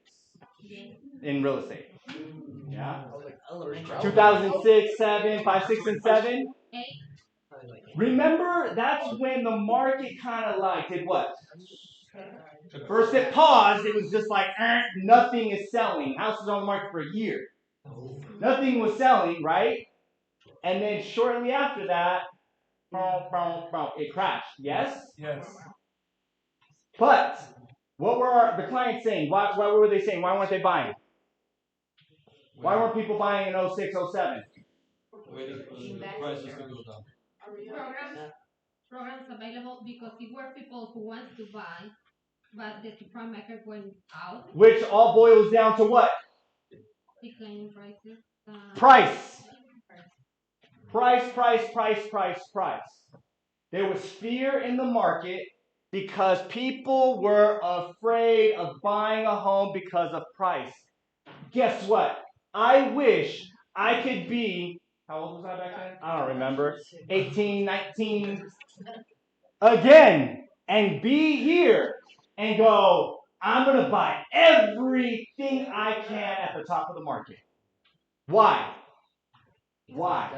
in real estate? Yeah. 2006, 7, 5, 6, and 7. Remember, that's when the market kind of like did what? First it paused. It was just like, nothing is selling. House was on the market for a year. Nothing was selling, right? And then shortly after that, it crashed. Yes? Yes. But what were the clients saying? Why were they saying? Why weren't they buying? Why weren't people buying in 06, 07? Waiting for the prices to go down. Programs available because there were people who want to buy, but the supply market went out. Which all boils down to what? Declining prices. Price. Price. There was fear in the market because people were afraid of buying a home because of price. Guess what? I wish I could be, how old was I back then? I don't remember. 18, 19. Again, and be here and go, I'm going to buy everything I can at the top of the market. Why? Why?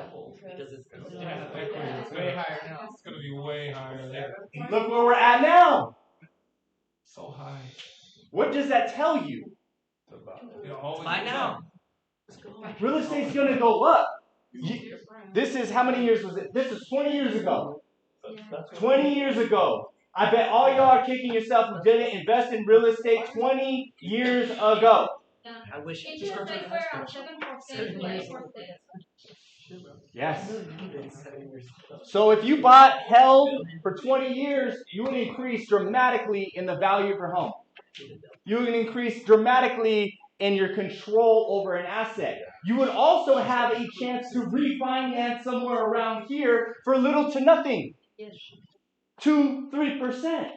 Because it's It's way higher now. It's going to be way higher later. Look where we're at now. So high. What does that tell you? Buy now. Real estate's going to go up. This is, how many years was it? This is 20 years ago. 20 years ago. I bet all y'all are kicking yourself who didn't invest in real estate 20 years ago. I wish it Interest rates were around 7%, 8%. Yes. So if you held for 20 years, you would increase dramatically in the value of your home. You would increase dramatically in your control over an asset. You would also have a chance to refinance somewhere around here for little to nothing. 2-3%.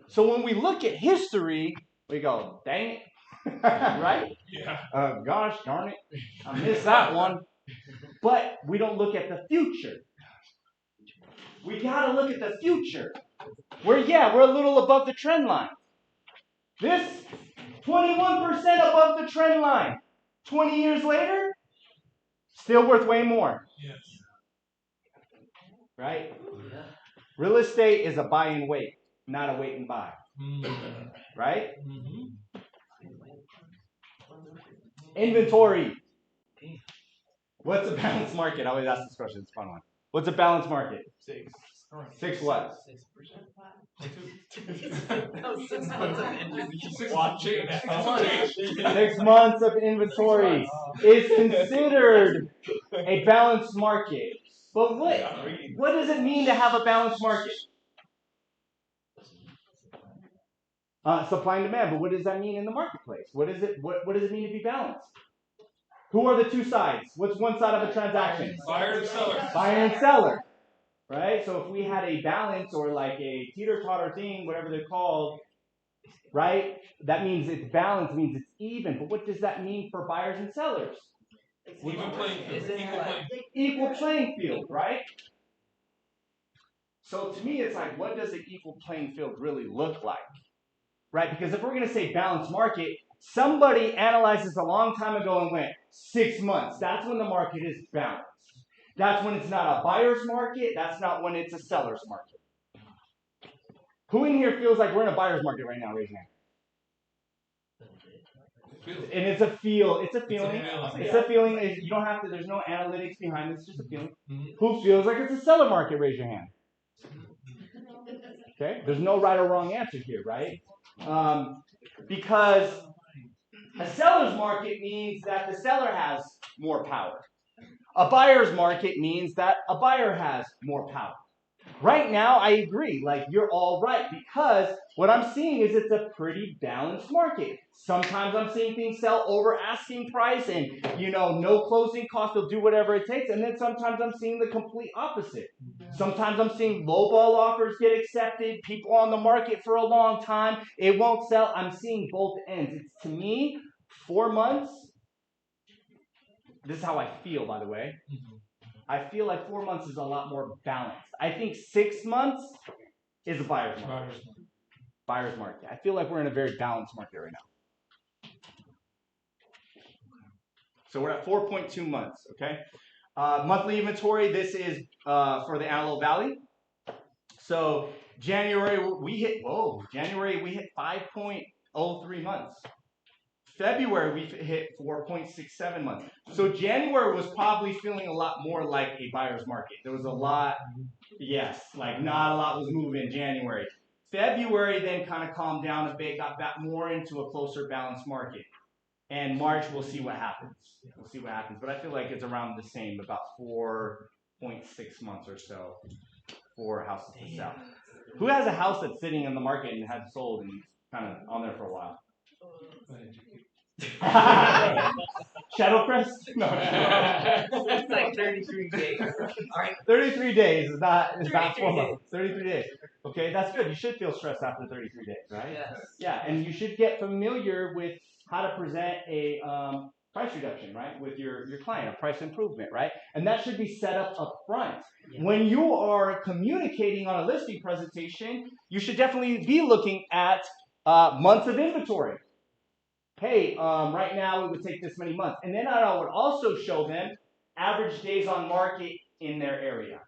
So when we look at history, we go, dang it. Right? Yeah. Gosh darn it. I missed that one. But we don't look at the future. We got to look at the future. We're a little above the trend line. This, 21% above the trend line. 20 years later, still worth way more. Yes. Right? Real estate is a buy and wait, not a wait and buy. Right? Inventory. What's a balanced market? I always ask this question. It's a fun one. What's a balanced market? 6. 6 what? 6 months of inventory. Watching. 6 months of inventory is considered a balanced market. But what does it mean to have a balanced market? Supply and demand. But what does that mean in the marketplace? What does it mean to be balanced? Who are the two sides? What's one side of a transaction? Buyer and seller. Buyer and seller. Right? So if we had a balance or like a teeter-totter thing, whatever they're called, right? That means it's balanced, means it's even. But what does that mean for buyers and sellers? Even playing field. Equal playing field, right? So to me, it's like, what does an equal playing field really look like? Right? Because if we're going to say balanced market, somebody analyzed this a long time ago and went, 6 months. That's when the market is balanced. That's when it's not a buyer's market. That's not when it's a seller's market. Who in here feels like we're in a buyer's market right now? Raise your hand. And it's a feeling. It's a feeling. You don't have to, there's no analytics behind it. It's just a feeling. Who feels like it's a seller market? Raise your hand. Okay? There's no right or wrong answer here, right? Because a seller's market means that the seller has more power. A buyer's market means that a buyer has more power. Right now, I agree. Like, you're all right, because what I'm seeing is it's a pretty balanced market. Sometimes I'm seeing things sell over asking price and, no closing cost. They'll do whatever it takes. And then sometimes I'm seeing the complete opposite. Sometimes I'm seeing lowball offers get accepted, people on the market for a long time. It won't sell. I'm seeing both ends. It's, to me, 4 months. This is how I feel, by the way. I feel like 4 months is a lot more balanced. I think 6 months is a buyer's market. Buyer's market. I feel like we're in a very balanced market right now. So we're at 4.2 months, okay? Monthly inventory, this is for the Antelope Valley. So January, we hit 5.03 months. February, we hit 4.67 months. So January was probably feeling a lot more like a buyer's market. There was a lot, not a lot was moving in January. February then kind of calmed down a bit, got back more into a closer balanced market. And March, we'll see what happens. But I feel like it's around the same, about 4.6 months or so for houses to sell. Who has a house that's sitting in the market and has sold and kind of on there for a while? Shadowcrest? No. It's like 33 days. All right. 33 days is not 4 months. 33 days. Okay, that's good. You should feel stressed after 33 days, right? Yes. Yeah, and you should get familiar with how to present a price reduction, right, with your client, a price improvement, right? And that should be set up front. Yeah. When you are communicating on a listing presentation, you should definitely be looking at months of inventory. Hey, right now it would take this many months. And then I would also show them average days on market in their area.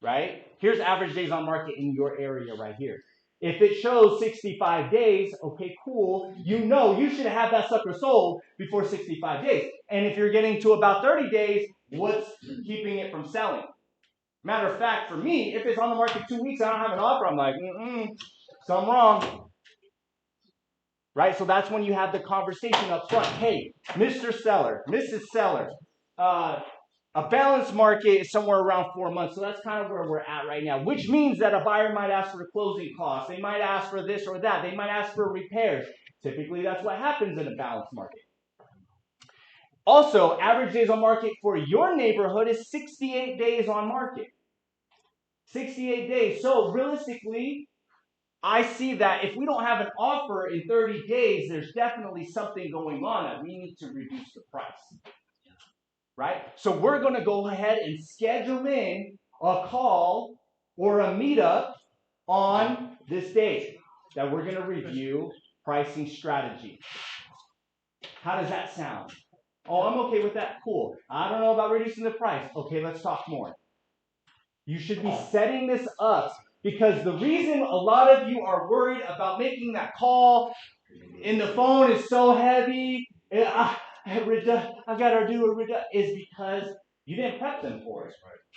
Right? Here's average days on market in your area right here. If it shows 65 days, okay, cool. You should have that sucker sold before 65 days. And if you're getting to about 30 days, what's keeping it from selling? Matter of fact, for me, if it's on the market 2 weeks, I don't have an offer, I'm like, something wrong. Right? So that's when you have the conversation up front. Hey, Mr. Seller, Mrs. Seller, A balanced market is somewhere around 4 months, so that's kind of where we're at right now, which means that a buyer might ask for the closing costs. They might ask for this or that. They might ask for repairs. Typically, that's what happens in a balanced market. Also, average days on market for your neighborhood is 68 days on market. 68 days. So realistically, I see that if we don't have an offer in 30 days, there's definitely something going on that we need to reduce the price. Right? So we're going to go ahead and schedule in a call or a meetup on this date that we're going to review pricing strategy. How does that sound? Oh, I'm okay with that. Cool. I don't know about reducing the price. Okay, let's talk more. You should be setting this up because the reason a lot of you are worried about making that call and the phone is so heavy, I got to do a reduction, is because you didn't prep them for it.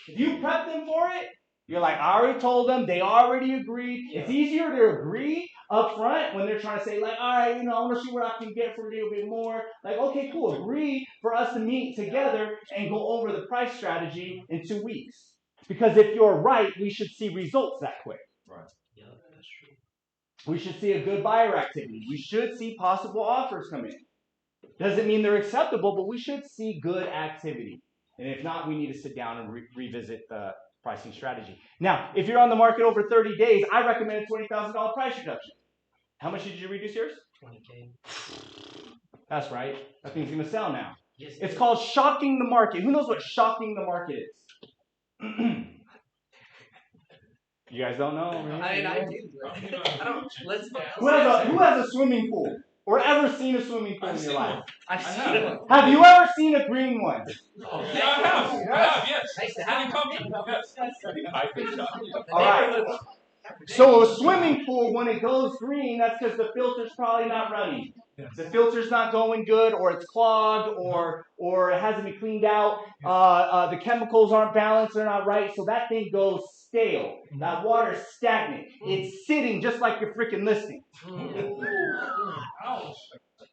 If you prep them for it, you're like, I already told them, they already agreed. It's easier to agree up front when they're trying to say, like, all right, I want to see what I can get for a little bit more. Like, okay, cool. Agree for us to meet together and go over the price strategy in 2 weeks. Because if you're right, we should see results that quick. Right. Yeah, that's true. We should see a good buyer activity. We should see possible offers come in. Doesn't mean they're acceptable, but we should see good activity. And if not, we need to sit down and revisit the pricing strategy. Now, if you're on the market over 30 days, I recommend a $20,000 price reduction. How much did you reduce yours? $20K. That's right. That thing's going to sell now. Yes. It's called shocking the market. Who knows what shocking the market is? You guys don't know? Really? I mean, I do. I don't. Let's. Who has a swimming pool? Or ever seen a swimming pool in your life? I've seen one. Have you ever seen a green one? Oh, yeah, I have, yes. I used to have All right. So a swimming pool, when it goes green, that's because the filter's probably not running. The filter's not going good, or it's clogged, or it hasn't been cleaned out. The chemicals aren't balanced, they're not right, so that thing goes stale. That water is stagnant. It's sitting just like your freaking listing.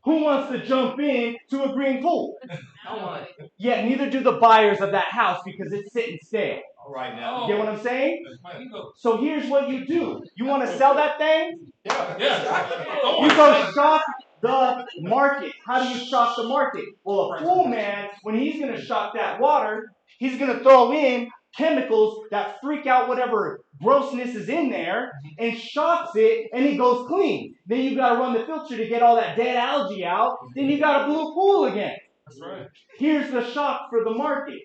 Who wants to jump in to a green pool? Yeah, neither do the buyers of that house because it's sitting stale. Right now. You get what I'm saying? So here's what you do. You want to sell that thing? Yeah. You go shock the market. How do you shock the market? Well, a pool man, when he's going to shock that water, he's going to throw in chemicals that freak out whatever grossness is in there and shocks it, and it goes clean. Then you got to run the filter to get all that dead algae out. Then you got a blue pool again. That's right. Here's the shock for the market.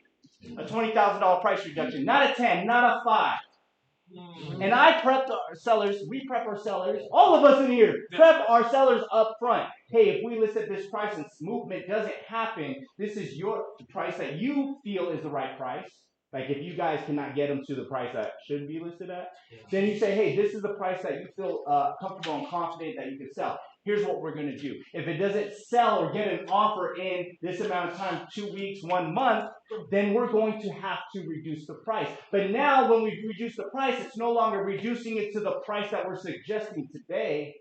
A $20,000 price reduction. Not a 10, not a 5. And I prep our sellers, we prep our sellers, all of us in here, prep our sellers up front. Hey, if we list at this price and movement doesn't happen, this is your price that you feel is the right price. Like if you guys cannot get them to the price that should be listed at, then you say, hey, this is the price that you feel comfortable and confident that you can sell. Here's what we're going to do. If it doesn't sell or get an offer in this amount of time, 2 weeks, 1 month, then we're going to have to reduce the price. But now when we reduce the price, it's no longer reducing it to the price that we're suggesting today.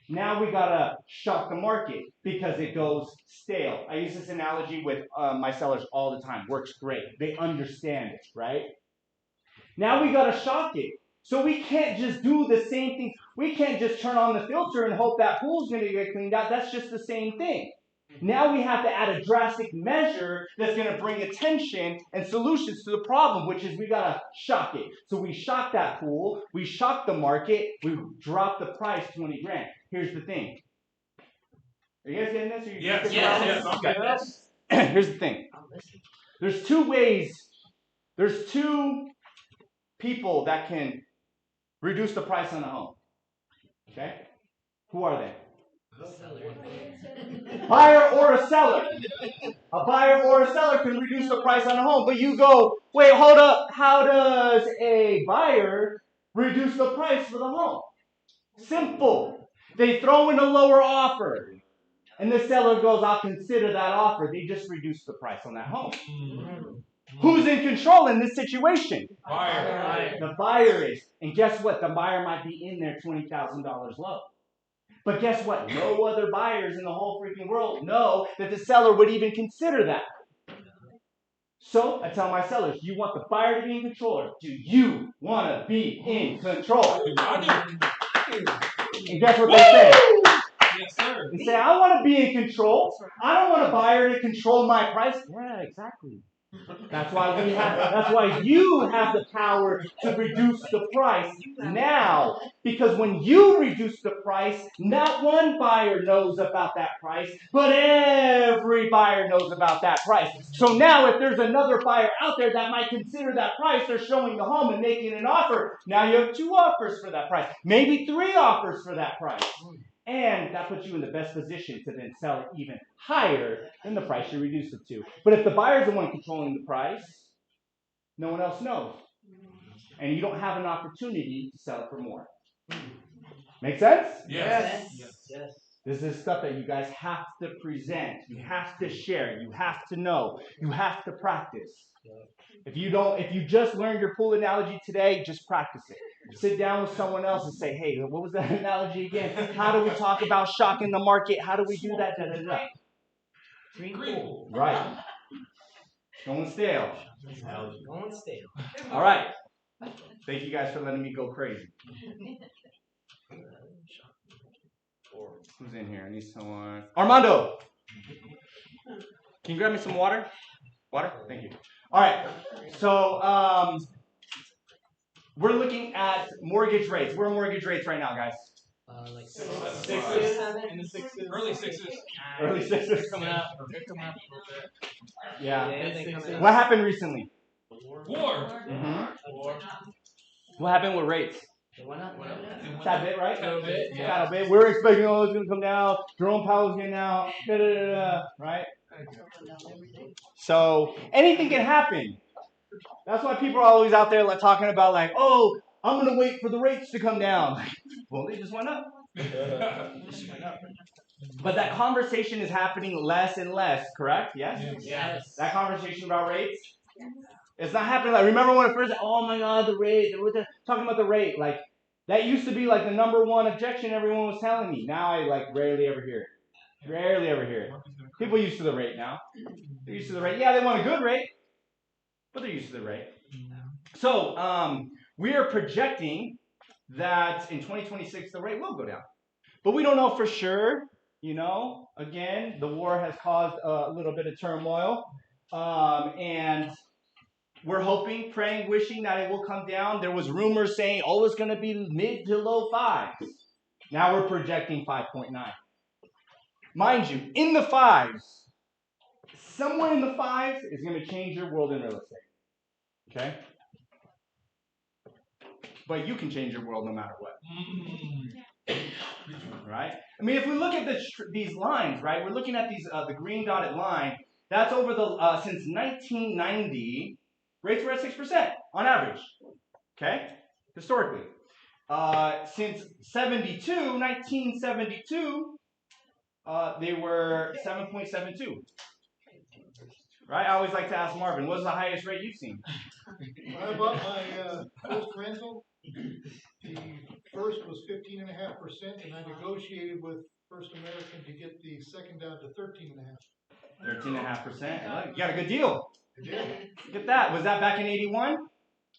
Now we got to shock the market because it goes stale. I use this analogy with my sellers all the time. Works great. They understand it, right? Now we got to shock it. So we can't just do the same thing. We can't just turn on the filter and hope that pool's going to get cleaned out. That's just the same thing. Now we have to add a drastic measure that's going to bring attention and solutions to the problem, which is we got to shock it. So we shock that pool. We shock the market. We drop the price 20 grand. Here's the thing. Are you guys getting this? Or you Yes. Okay. Here's the thing. There's 2 ways. There's 2 people that can reduce the price on a home. Okay? Who are they? Buyer or a seller. A buyer or a seller can reduce the price on a home. But you go, wait, hold up. How does a buyer reduce the price for the home? Simple. They throw in a lower offer. And the seller goes, I'll consider that offer. They just reduce the price on that home. Who's in control in this situation? Buyer. The buyer is. And guess what? The buyer might be in there $20,000 low. But guess what? No other buyers in the whole freaking world know that the seller would even consider that. So I tell my sellers, do you want the buyer to be in control or do you want to be in control? And guess what they say? Yes, sir. They say, I want to be in control. I don't want a buyer to control my price. Yeah, exactly. That's why you have the power to reduce the price now. Because when you reduce the price, not one buyer knows about that price, but every buyer knows about that price. So now if there's another buyer out there that might consider that price, they're showing the home and making an offer. Now you have 2 offers for that price, maybe 3 offers for that price. And that puts you in the best position to then sell it even higher than the price you reduced it to. But if the buyer's the one controlling the price, no one else knows. And you don't have an opportunity to sell it for more. Make sense? Yes. Yes. This is stuff that you guys have to present. You have to share. You have to know. You have to practice. If you just learned your pool analogy today, just practice it. Sit down with someone else and say, hey, what was that analogy again? How do we talk about shocking the market? How do we do that? Da, da, da. Green pool. Right. Going stale. Going stale. All right. Thank you guys for letting me go crazy. Who's in here? I need someone. Armando! Can you grab me some water? Water? Thank you. All right. So, we're looking at mortgage rates. Where are mortgage rates right now, guys? Like Sixes. In the sixes. Early sixes. Early sixes. Coming up. They're coming up a little bit. Yeah. What happened recently? War. Mm-hmm. What happened with rates? Tad bit, right? Tad bit, yeah. Tad bit. We're expecting, oh, it's going to come down. Jerome Powell's getting out. Da, da, da, da, right? So anything can happen. That's why people are always out there like talking about like, oh, I'm going to wait for the rates to come down. Well, they just went up. But that conversation is happening less and less, correct? Yes? Yes. That conversation about rates? It's not happening. Like, remember when it first, oh my God, the rate. They were talking about the rate. Like, that used to be like the number one objection everyone was telling me. Now I like rarely ever hear it. Rarely ever hear it. People are used to the rate now. They're used to the rate. Yeah, they want a good rate, but they're used to the rate. So, we are projecting that in 2026 the rate will go down. But we don't know for sure. You know, again, the war has caused a little bit of turmoil. And we're hoping, praying, wishing that it will come down. There was rumors saying, oh, it's going to be mid to low 5s. Now we're projecting 5.9. Mind you, in the 5s, somewhere in the 5s is going to change your world in real estate. Okay? But you can change your world no matter what. Right? I mean, if we look at these lines, right? We're looking at these the green dotted line. That's over the since 1990, rates were at 6% on average. Okay? Historically. Since 1972, they were 7.72. Right? I always like to ask Marvin, what's the highest rate you've seen? When I bought my first rental, the first was 15.5%, and I negotiated with First American to get the second down to 13.5%. 13.5%. You got a good deal. I did. Look at that. Was that back in 81?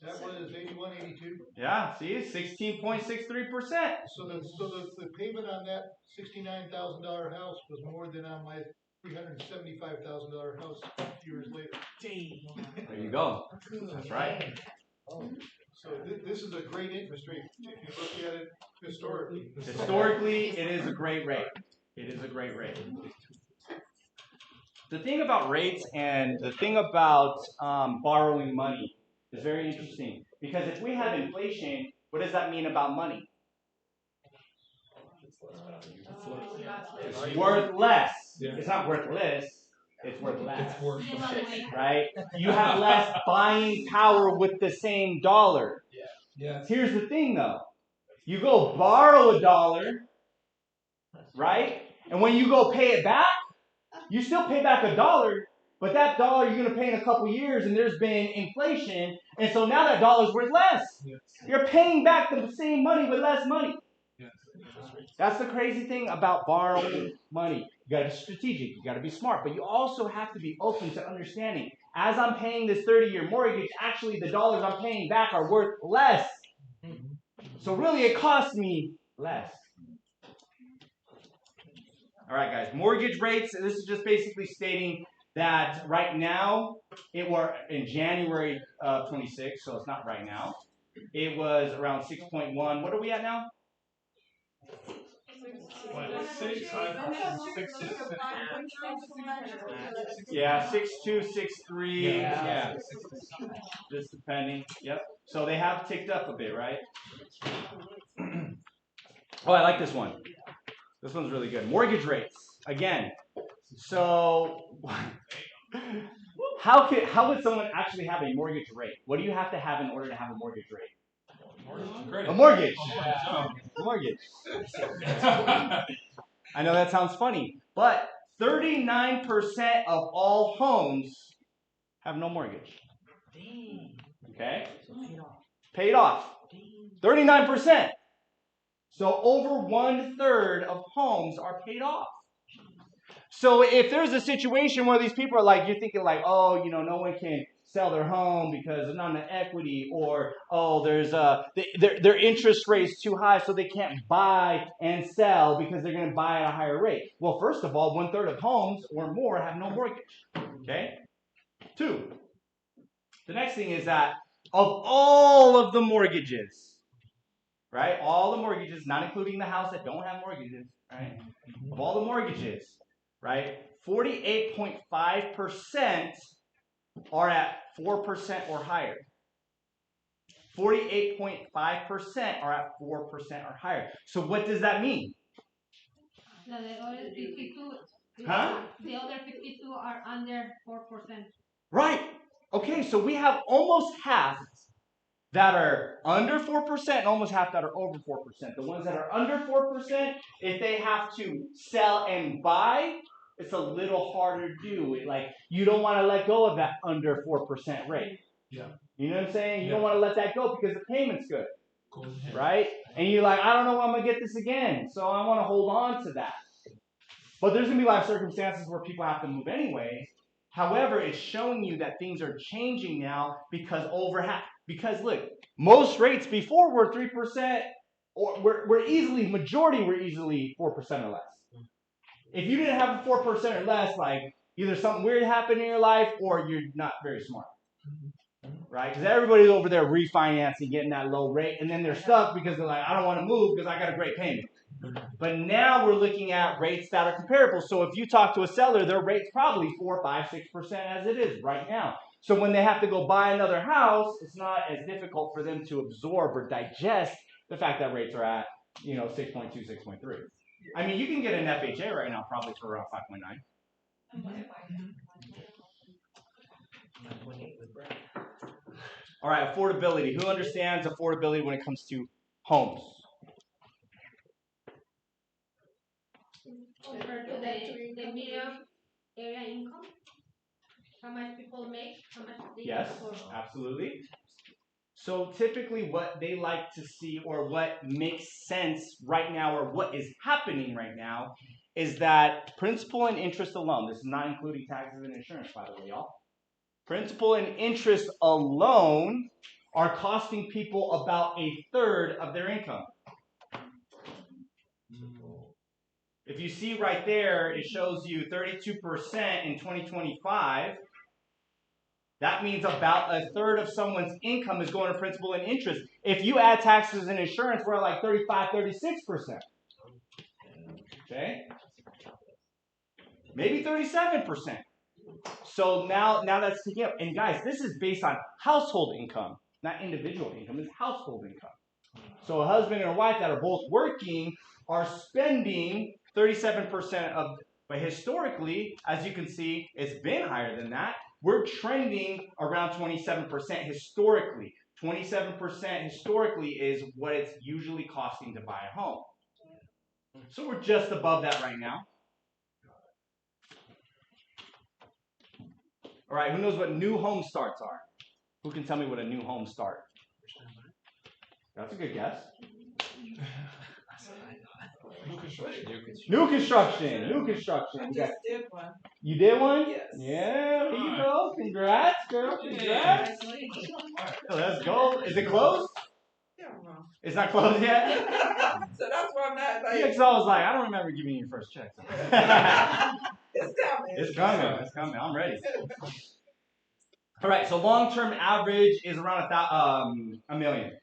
That was 81, 82. Yeah, see, 16.63%. So the payment on that $69,000 house was more than on my $375,000 house years later. There you go. That's right. So this is a great interest rate if you look at it historically. Historically, it is a great rate. It is a great rate. The thing about rates and the thing about borrowing money is very interesting. Because if we have inflation, what does that mean about money? It's worth less. It's not worthless. It's worth less. Right? You have less buying power with the same dollar. Yes. Here's the thing, though. You go borrow $1, right? And when you go pay it back, you still pay back $1, but that dollar you're going to pay in a couple years, and there's been inflation, and so now that dollar's worth less. Yes. You're paying back the same money with less money. Yes. That's the crazy thing about borrowing money. You got to be strategic. You got to be smart, but you also have to be open to understanding as I'm paying this 30-year mortgage, actually the dollars I'm paying back are worth less. So really it costs me less. All right, guys, mortgage rates, this is just basically stating that right now, it were in January of 26, so it's not right now. It was around 6.1. What are we at now? Yeah, 6.2, 6.3. Yeah, just depending. Yep. So they have ticked up a bit, right? Oh, I like this one. This one's really good. Mortgage rates. Again, so how would someone actually have a mortgage rate? What do you have to have in order to have a mortgage rate? A mortgage. A mortgage. I know that sounds funny, but 39% of all homes have no mortgage. Okay? Paid off. 39%. So over 1/3 of homes are paid off. So if there's a situation where these people are like, you're thinking like, oh, no one can sell their home because there's not enough equity, or oh, there's their interest rate's too high, so they can't buy and sell because they're going to buy at a higher rate. Well, first of all, 1/3 of homes or more have no mortgage. Okay? 2. The next thing is that of all of the mortgages, right? All the mortgages, not including the house that don't have mortgages, right? Of all the mortgages, right? 48.5% are at 4% or higher. 48.5% are at 4% or higher. So what does that mean? No, the other 52. Huh? The other 52 are under 4%. Right. Okay, so we have almost half that are under 4% and almost half that are over 4%. The ones that are under 4%, if they have to sell and buy, it's a little harder to do. Like, you don't want to let go of that under 4% rate. Yeah. You know what I'm saying? You don't want to let that go because the payment's good. Right? And you're like, I don't know when I'm going to get this again, so I want to hold on to that. But there's going to be life circumstances where people have to move anyway. However, it's showing you that things are changing now because because look, most rates before were 3%, or majority were easily 4% or less. If you didn't have a 4% or less, like either something weird happened in your life or you're not very smart. Right? Because everybody's over there refinancing, getting that low rate, and then they're stuck because they're like, I don't want to move because I got a great payment. But now we're looking at rates that are comparable. So if you talk to a seller, their rate's probably 4, 5, 6% as it is right now. So when they have to go buy another house, it's not as difficult for them to absorb or digest the fact that rates are at, 6.2, 6.3. I mean, you can get an FHA right now probably for around 5.9. All right, affordability. Who understands affordability when it comes to homes? Compared to the median area income, how much people make, how much they Yes, absolutely. So typically what they like to see, or what makes sense right now, or what is happening right now, is that principal and interest alone, this is not including taxes and insurance, by the way, y'all. Principal and interest alone are costing people about 1/3 of their income. If you see right there, it shows you 32% in 2025. That means about 1/3 of someone's income is going to principal and interest. If you add taxes and insurance, we're at like 35, 36%. Okay? Maybe 37%. So now that's taking up. And guys, this is based on household income, not individual income. It's household income. So a husband and a wife that are both working are spending 37% of, but historically, as you can see, it's been higher than that. We're trending around 27% historically. 27% historically is what it's usually costing to buy a home. So we're just above that right now. All right, who knows what new home starts are? Who can tell me what a new home start? That's a good guess. New construction. New construction. New construction. I You just got- did one. You did one? Yes. Yeah, there you go. Congrats, girl. Congrats. Let's go. Is it closed? Yeah, well. It's not closed yet? So that's why I'm not like. Yeah, 'cause I was like, I don't remember giving you your first check. It's coming. It's coming. It's coming. I'm ready. All right. So long-term average is around a million.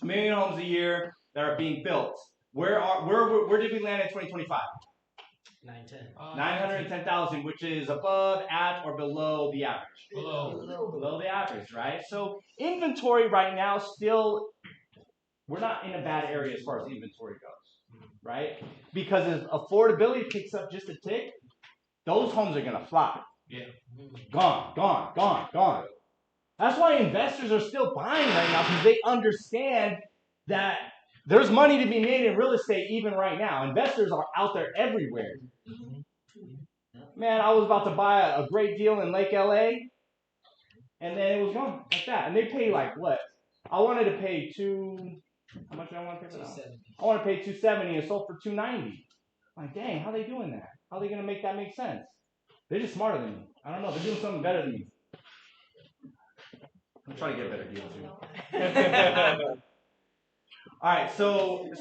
A million homes a year that are being built. Where did we land in 2025? 910,000, which is above, at, or below the average. Below the average, right? So inventory right now still, we're not in a bad area as far as inventory goes, right? Because if affordability picks up just a tick, those homes are gonna fly. Yeah. Gone, gone, gone, gone. That's why investors are still buying right now, because they understand that there's money to be made in real estate even right now. Investors are out there everywhere. Man, I was about to buy a great deal in Lake LA, and then it was gone like that. And they pay like what? I wanted to pay how much did I want to pay for that? I want to pay $270 and sold for $290. Like, dang, how are they doing that? How are they gonna make that make sense? They're just smarter than me. I don't know. They're doing something better than me. I'm trying to get a better deal too. All right, so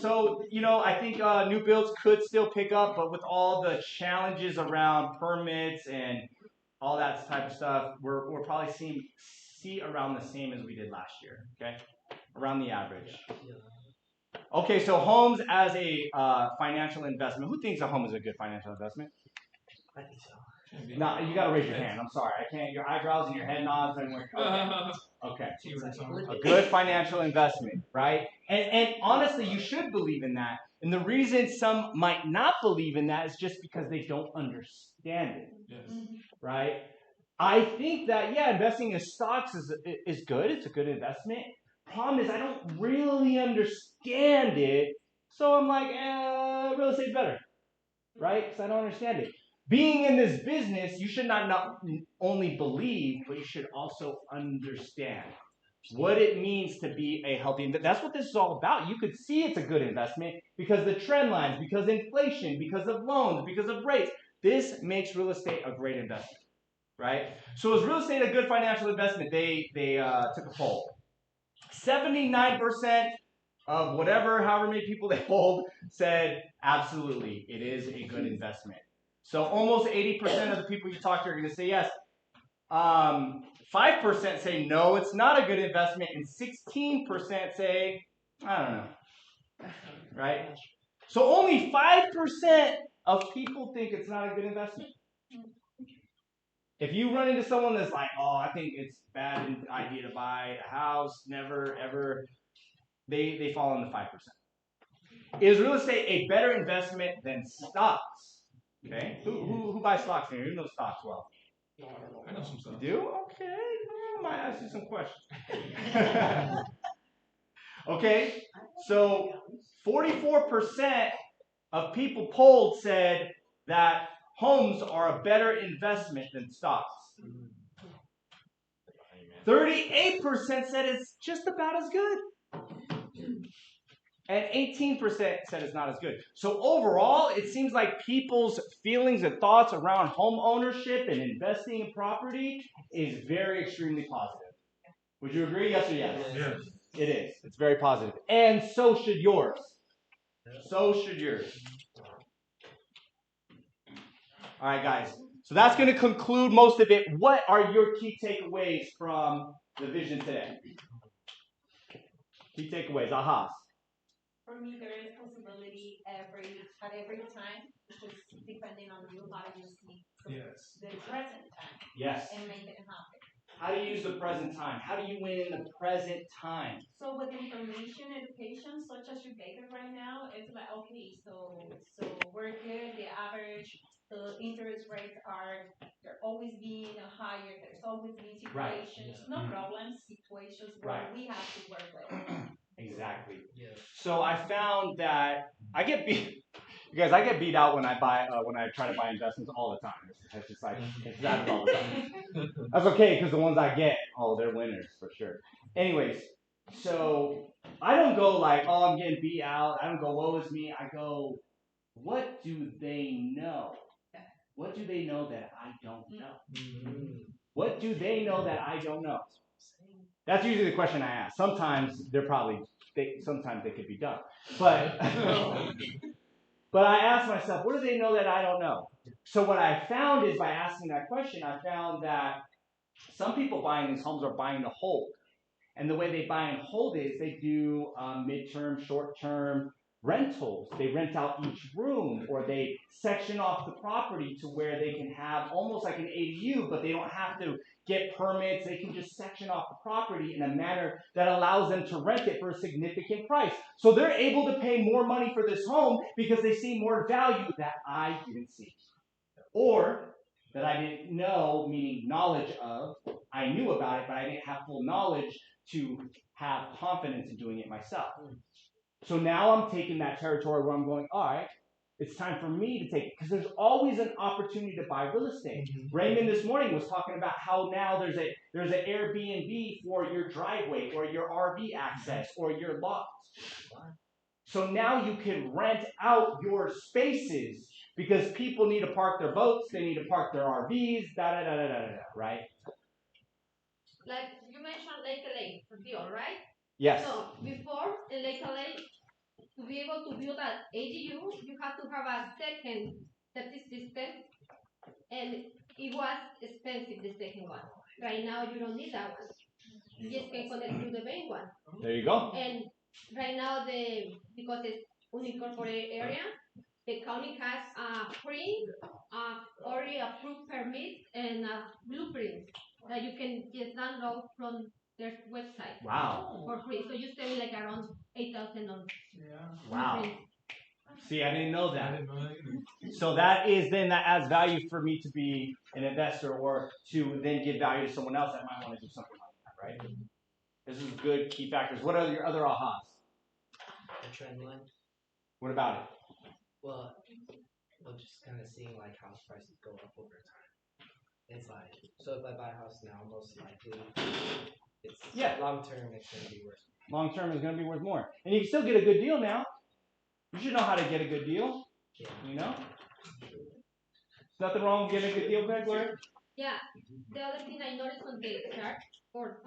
I think new builds could still pick up, but with all the challenges around permits and all that type of stuff, we're probably see around the same as we did last year. Okay, around the average. Okay, so homes as a financial investment. Who thinks a home is a good financial investment? I think so. No, you gotta raise your hand. I'm sorry, I can't. Your eyebrows and your head nods and okay. A good financial investment, right? And honestly, you should believe in that. And the reason some might not believe in that is just because they don't understand it. Yes. Right? I think that investing in stocks is good. It's a good investment. Problem is, I don't really understand it, so I'm like, real estate's better, right? Because I don't understand it. Being in this business, you should not only believe, but you should also understand what it means to be a healthy. That's what this is all about. You could see it's a good investment because the trend lines, because inflation, because of loans, because of rates. This makes real estate a great investment, right? So is real estate a good financial investment? They took a poll. 79% of however many people they polled said absolutely, it is a good investment. So almost 80% of the people you talk to are going to say yes. 5% say no, it's not a good investment, and 16% say, I don't know. Right? So only 5% of people think it's not a good investment. If you run into someone that's like, oh, I think it's a bad idea to buy a house, never, ever, they fall in the 5%. Is real estate a better investment than stocks? Okay, who buys stocks here? Who knows stocks well? I know some stuff. You do? Okay, I might ask you some questions. Okay, so 44% of people polled said that homes are a better investment than stocks. 38% said it's just about as good. And 18% said it's not as good. So overall, it seems like people's feelings and thoughts around home ownership and investing in property is very extremely positive. Would you agree? Yes or yes? Yes. It is. It's very positive. And so should yours. So should yours. All right, guys. So that's going to conclude most of it. What are your key takeaways from the vision today? Key takeaways. Ahas. For me, there is possibility at every time, just depending on you how you see the present time. Yes. And make it happen. How do you use the present time? How do you win in the present time? So with information, education, such as you gave it right now, it's like, okay, so we're good, the average, the interest rates they're always being higher, there's always being situations, not problems, situations where we have to work with. Exactly. Yes. So I found that I get beat. You guys, I get beat out when I try to buy investments all the time. It's just like it's that all the time. That's okay because the ones I get, they're winners for sure. Anyways, So I don't go like, oh, I'm getting beat out. I don't go, woe is me. I go, what do they know? What do they know that I don't know? What do they know that I don't know? That's usually the question I ask. Sometimes sometimes they could be dumb. But but I ask myself, what do they know that I don't know? So what I found is by asking that question, I found that some people buying these homes are buying to hold. And the way they buy and hold is they do midterm, short-term rentals. They rent out each room, or they section off the property to where they can have almost like an ADU, but they don't have to get permits. They can just section off the property in a manner that allows them to rent it for a significant price. So they're able to pay more money for this home because they see more value that I didn't see. Or that I didn't know, meaning knowledge of. I knew about it, but I didn't have full knowledge to have confidence in doing it myself. So now I'm taking that territory where I'm going, all right, it's time for me to take it. Because there's always an opportunity to buy real estate. Raymond this morning was talking about how now there's an Airbnb for your driveway or your RV access or your lot. So now you can rent out your spaces because people need to park their boats, they need to park their RVs, right? Like you mentioned Lake LA deal, right? Yes. So before in Lake LA, to be able to build an ADU, you have to have a second septic system, and it was expensive, the second one. Right now, you don't need that one. You just can connect to the main one. There you go. And right now, because it's unincorporated area, the county has free, already approved permits and blueprints that you can just download from their website. Wow. For free. So you save like around 8,000 on. Wow. See, I didn't know that. I didn't know that either. So that adds value for me to be an investor or to then give value to someone else that might want to do something like that, right? This is good key factors. What are your other ahas? The trend line. What about it? Well, just kind of seeing like house prices go up over time. It's like, so if I buy a house now, most likely it's long term it's gonna be worth more. Long term is gonna be worth more. And you can still get a good deal now. You should know how to get a good deal. Yeah. You know? There's nothing wrong with getting a good deal, Gloria? Yeah. The other thing I noticed on the chart for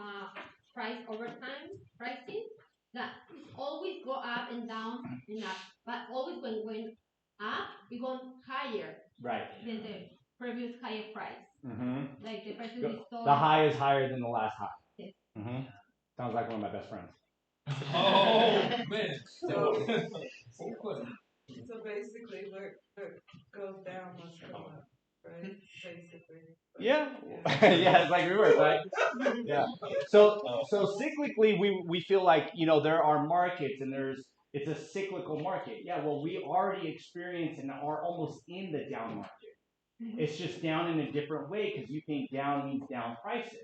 price over time pricing, that it's always go up and down and up, but always when up, it goes higher than the previous higher price. Mm-hmm. Like the prices we saw. The high is higher than the last high. Yes. Mm-hmm. Sounds like one of my best friends. Oh man. So basically, what goes down must come up, right? Basically. Yeah. Yeah, it's like reverse, right? Yeah. So cyclically we feel like, there are markets and it's a cyclical market. Yeah, well, we already experience and are almost in the down market. It's just down in a different way because you think down means down prices,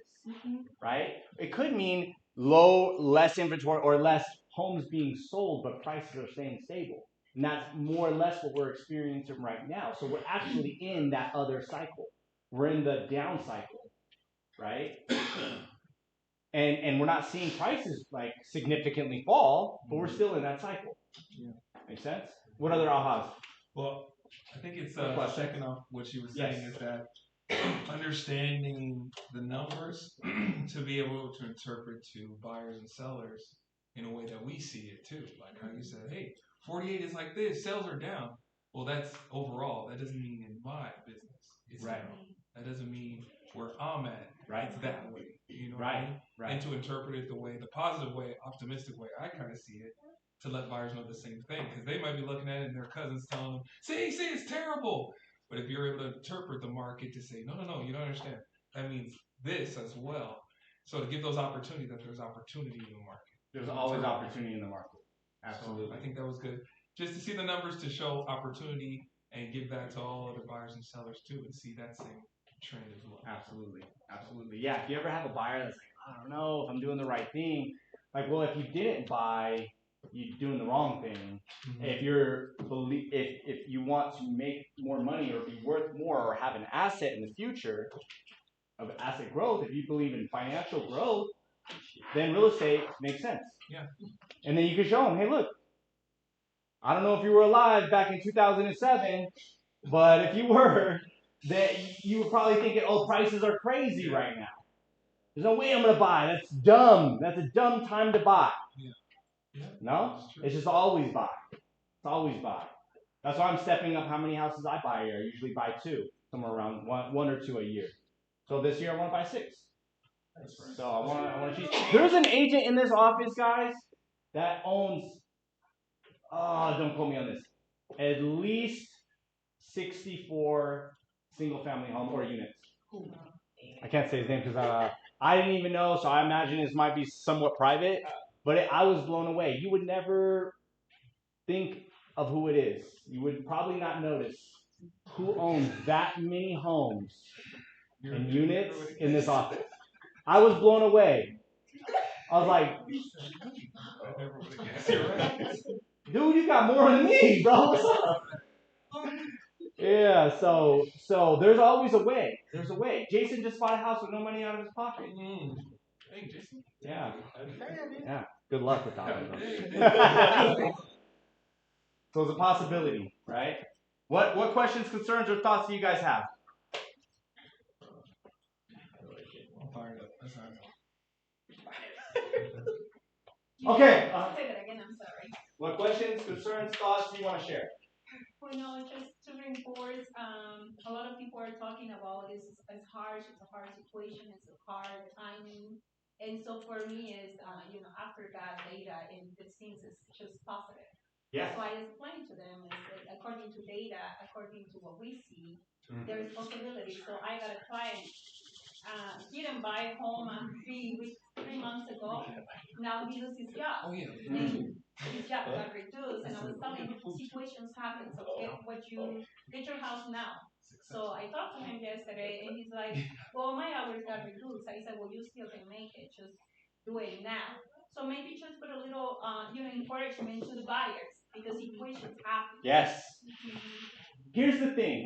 right? It could mean less inventory or less homes being sold, but prices are staying stable. And that's more or less what we're experiencing right now. So we're actually in that other cycle. We're in the down cycle, right? And we're not seeing prices like significantly fall, but we're still in that cycle. Yeah. Make sense? What other ahas? Well, I think it's second off what she was saying is that understanding the numbers to be able to interpret to buyers and sellers in a way that we see it too. Like how you said, hey, 48 is like this, sales are down. Well, that's overall. That doesn't mean in my business it's down. That doesn't mean where I'm at. It's that way. You know what I mean? And to interpret it the positive way, optimistic way I kind of see it, to let buyers know the same thing. Because they might be looking at it and their cousins telling them, see, it's terrible. But if you're able to interpret the market to say, no, you don't understand. That means this as well. So to give those opportunities, that there's opportunity in the market. There's always opportunity in the market. Absolutely. So I think that was good. Just to see the numbers to show opportunity and give back to all other buyers and sellers too and see that same trend as well. Absolutely. Yeah, if you ever have a buyer that's like, I don't know if I'm doing the right thing. Like, well, if you didn't buy, you're doing the wrong thing. If you want to make more money or be worth more or have an asset in the future of asset growth, if you believe in financial growth, then real estate makes sense. Yeah. And then you can show them, hey, look, I don't know if you were alive back in 2007, but if you were, that you were probably thinking, oh, prices are crazy right now. There's no way I'm going to buy. That's dumb. That's a dumb time to buy. Yeah. No? It's just always buy. It's always buy. That's why I'm stepping up how many houses I buy a year. I usually buy 2, somewhere around one or 2 a year. So this year I want to buy 6. So I want to choose. There's an agent in this office, guys, that owns, don't quote me on this, at least 64 single-family home or units. I can't say his name because I didn't even know, so I imagine this might be somewhat private. But I was blown away. You would never think of who it is. You would probably not notice who owns that many homes and units in this office. I was blown away. I was like, dude, you got more than me, bro. What's up? Yeah, so there's always a way. There's a way. Jason just bought a house with no money out of his pocket. Hey, Jason. Yeah. Yeah. Good luck with that one. So it's a possibility, right? What questions, concerns, or thoughts do you guys have? I'm fired up. That's not Okay. Say that again, I'm sorry. What questions, concerns, thoughts do you want to share? Well, no, just to reinforce, a lot of people are talking about this as harsh, it's a hard situation, it's a hard timing. And so for me is, after God data and the things is just positive. Yeah. So I explained to them is that according to data, according to what we see, there is possibility. So I got a client, he didn't buy a home 3 months ago. Now he loses his job. Oh, yeah. And his job got reduced, and I was telling him situations happen. So get your house now. So I talked to him yesterday, and he's like, "Well, my hours got reduced." I said, "Well, you still can make it. Just do it now." So maybe just put a little, encouragement to the buyers because situations happen. Yes. Here's the thing.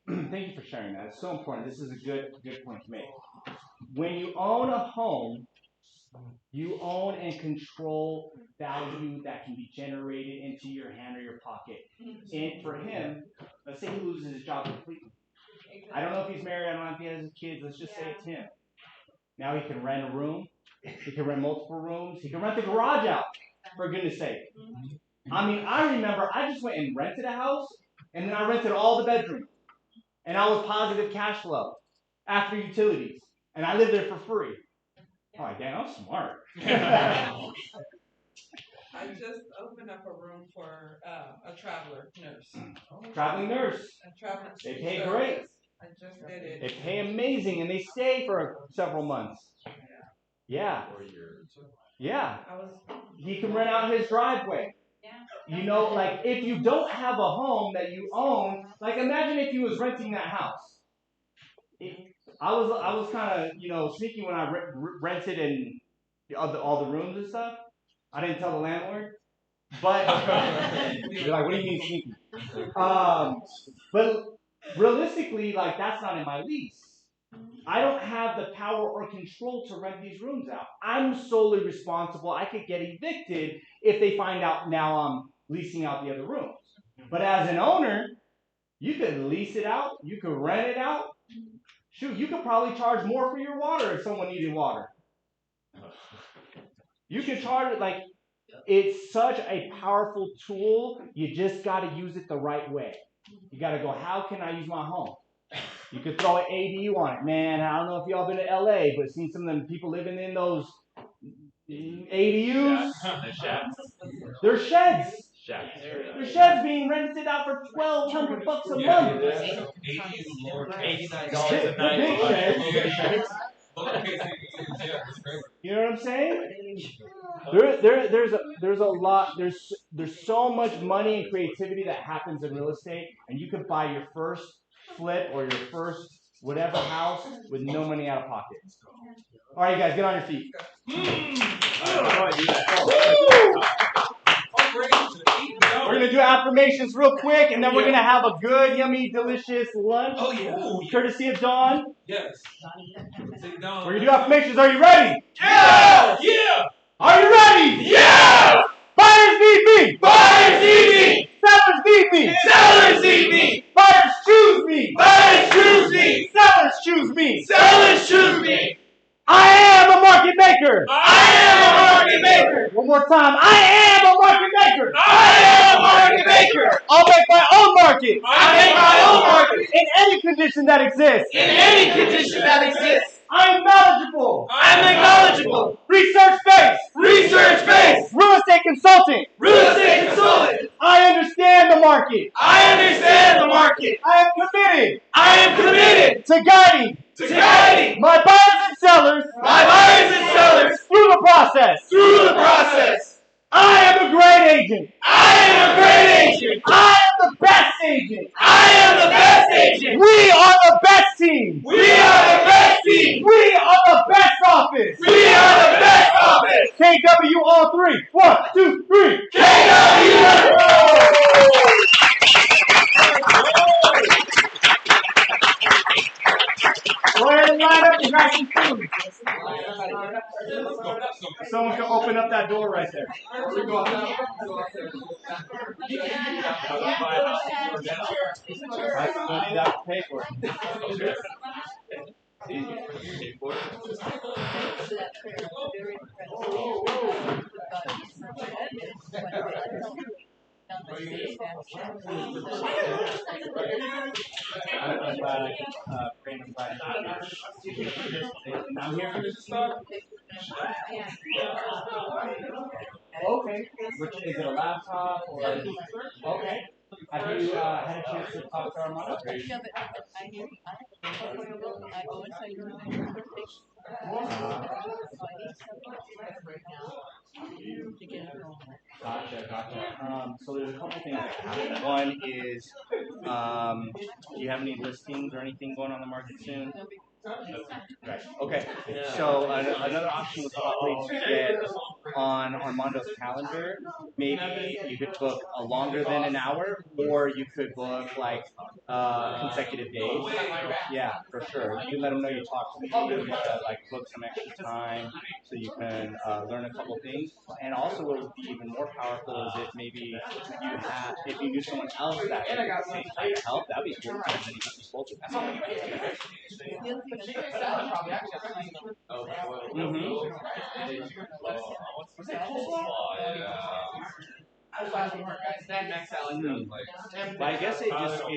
Thank you for sharing that. It's so important. This is a good point to make. When you own a home, you own and control value that can be generated into your hand or your pocket. And for him, let's say he loses his job completely. I don't know if he's married, I don't know if he has kids, let's just say it's him. Now he can rent a room, he can rent multiple rooms, he can rent the garage out, for goodness sake. I mean, I remember I just went and rented a house, and then I rented all the bedrooms. And I was positive cash flow after utilities. And I lived there for free. Oh, damn, I'm smart. I just opened up a room for a traveler nurse. Traveling nurse. A traveler. They pay great. I just did it. They pay amazing, and they stay for several months. Yeah. Yeah. He can rent out his driveway. If you don't have a home that you own, imagine if you was renting that house. I was kind of, sneaky when I rented and all the rooms and stuff. I didn't tell the landlord. But, you're like, what do you mean sneaky? But realistically, that's not in my lease. I don't have the power or control to rent these rooms out. I'm solely responsible. I could get evicted if they find out now I'm leasing out the other rooms. But as an owner, you could lease it out. You could rent it out. Shoot, you could probably charge more for your water if someone needed water. You can charge it it's such a powerful tool. You just got to use it the right way. You got to go, how can I use my home? You could throw an ADU on it. Man, I don't know if y'all been to LA, but seen some of them people living in those ADUs. They're sheds. Their sheds being rented out for $1,200 a month. $89 Big sheds. You know what I'm saying? There's a lot. There's so much money and creativity that happens in real estate, and you could buy your first flip or your first whatever house with no money out of pocket. All right, you guys, get on your feet. We're going to do affirmations real quick, and then we're going to have a good, yummy, delicious lunch. Oh, yeah. Courtesy of Dawn. Yes. We're going to do affirmations. Are you ready? Yeah! more time. I am a market maker. I am a market maker. I'll make my own market. I make my own market. In any condition that exists. In any condition that exists. I'm knowledgeable. I'm knowledgeable. Research-based. Research-based. Real estate consultant. Real estate consultant. I understand the market. I understand the market. I am committed. I am committed to guiding. to guiding My buyers and sellers. my buyers and sellers Through the process. through the process. I am a great agent. I am a great agent. I am the best agent. I am the best agent. We are the best team. We are the best team. We are the best office. We are the best office. KW all three. 1, 2, 3. KW. Go ahead and line up and grab some food. Someone can open up that door right there. I need that to pay for it. I'm glad I can bring them back. I'm here for this stuff. Okay. Which is it, a laptop or? Okay. Have you had a chance to talk to Armando? Yeah, but I hear I go inside your room and to get it going. Gotcha. So there's a couple things that happen. One is, do you have any listings or anything going on the market soon? Right. Okay. So another option was probably to get on Armando's calendar. Maybe you could book a longer than an hour, or you could book like consecutive days. Yeah, for sure. You can let him know you talked to me, like book some extra time so you can learn a couple things. And also, what would be even more powerful is if maybe if you knew someone else that could get the same type of help, that'd be cool. And then you get both of them. But I guess it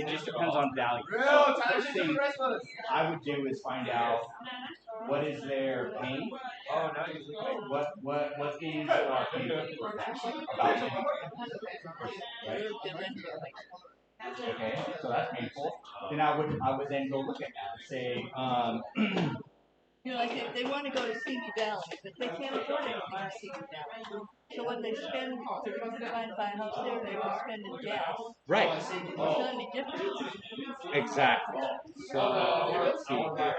just depends on value. First thing I would do is find out what is their pain. What things are painful for them about them. Right? Okay, so that's painful. Then I would then go look at that and say, like they want to go to Simi Valley, but they can't afford it to go to Simi Valley. So what they spend, if they're going to buy a house there, they will spend in gas. Right. It's not any different. Exactly. So let's see here.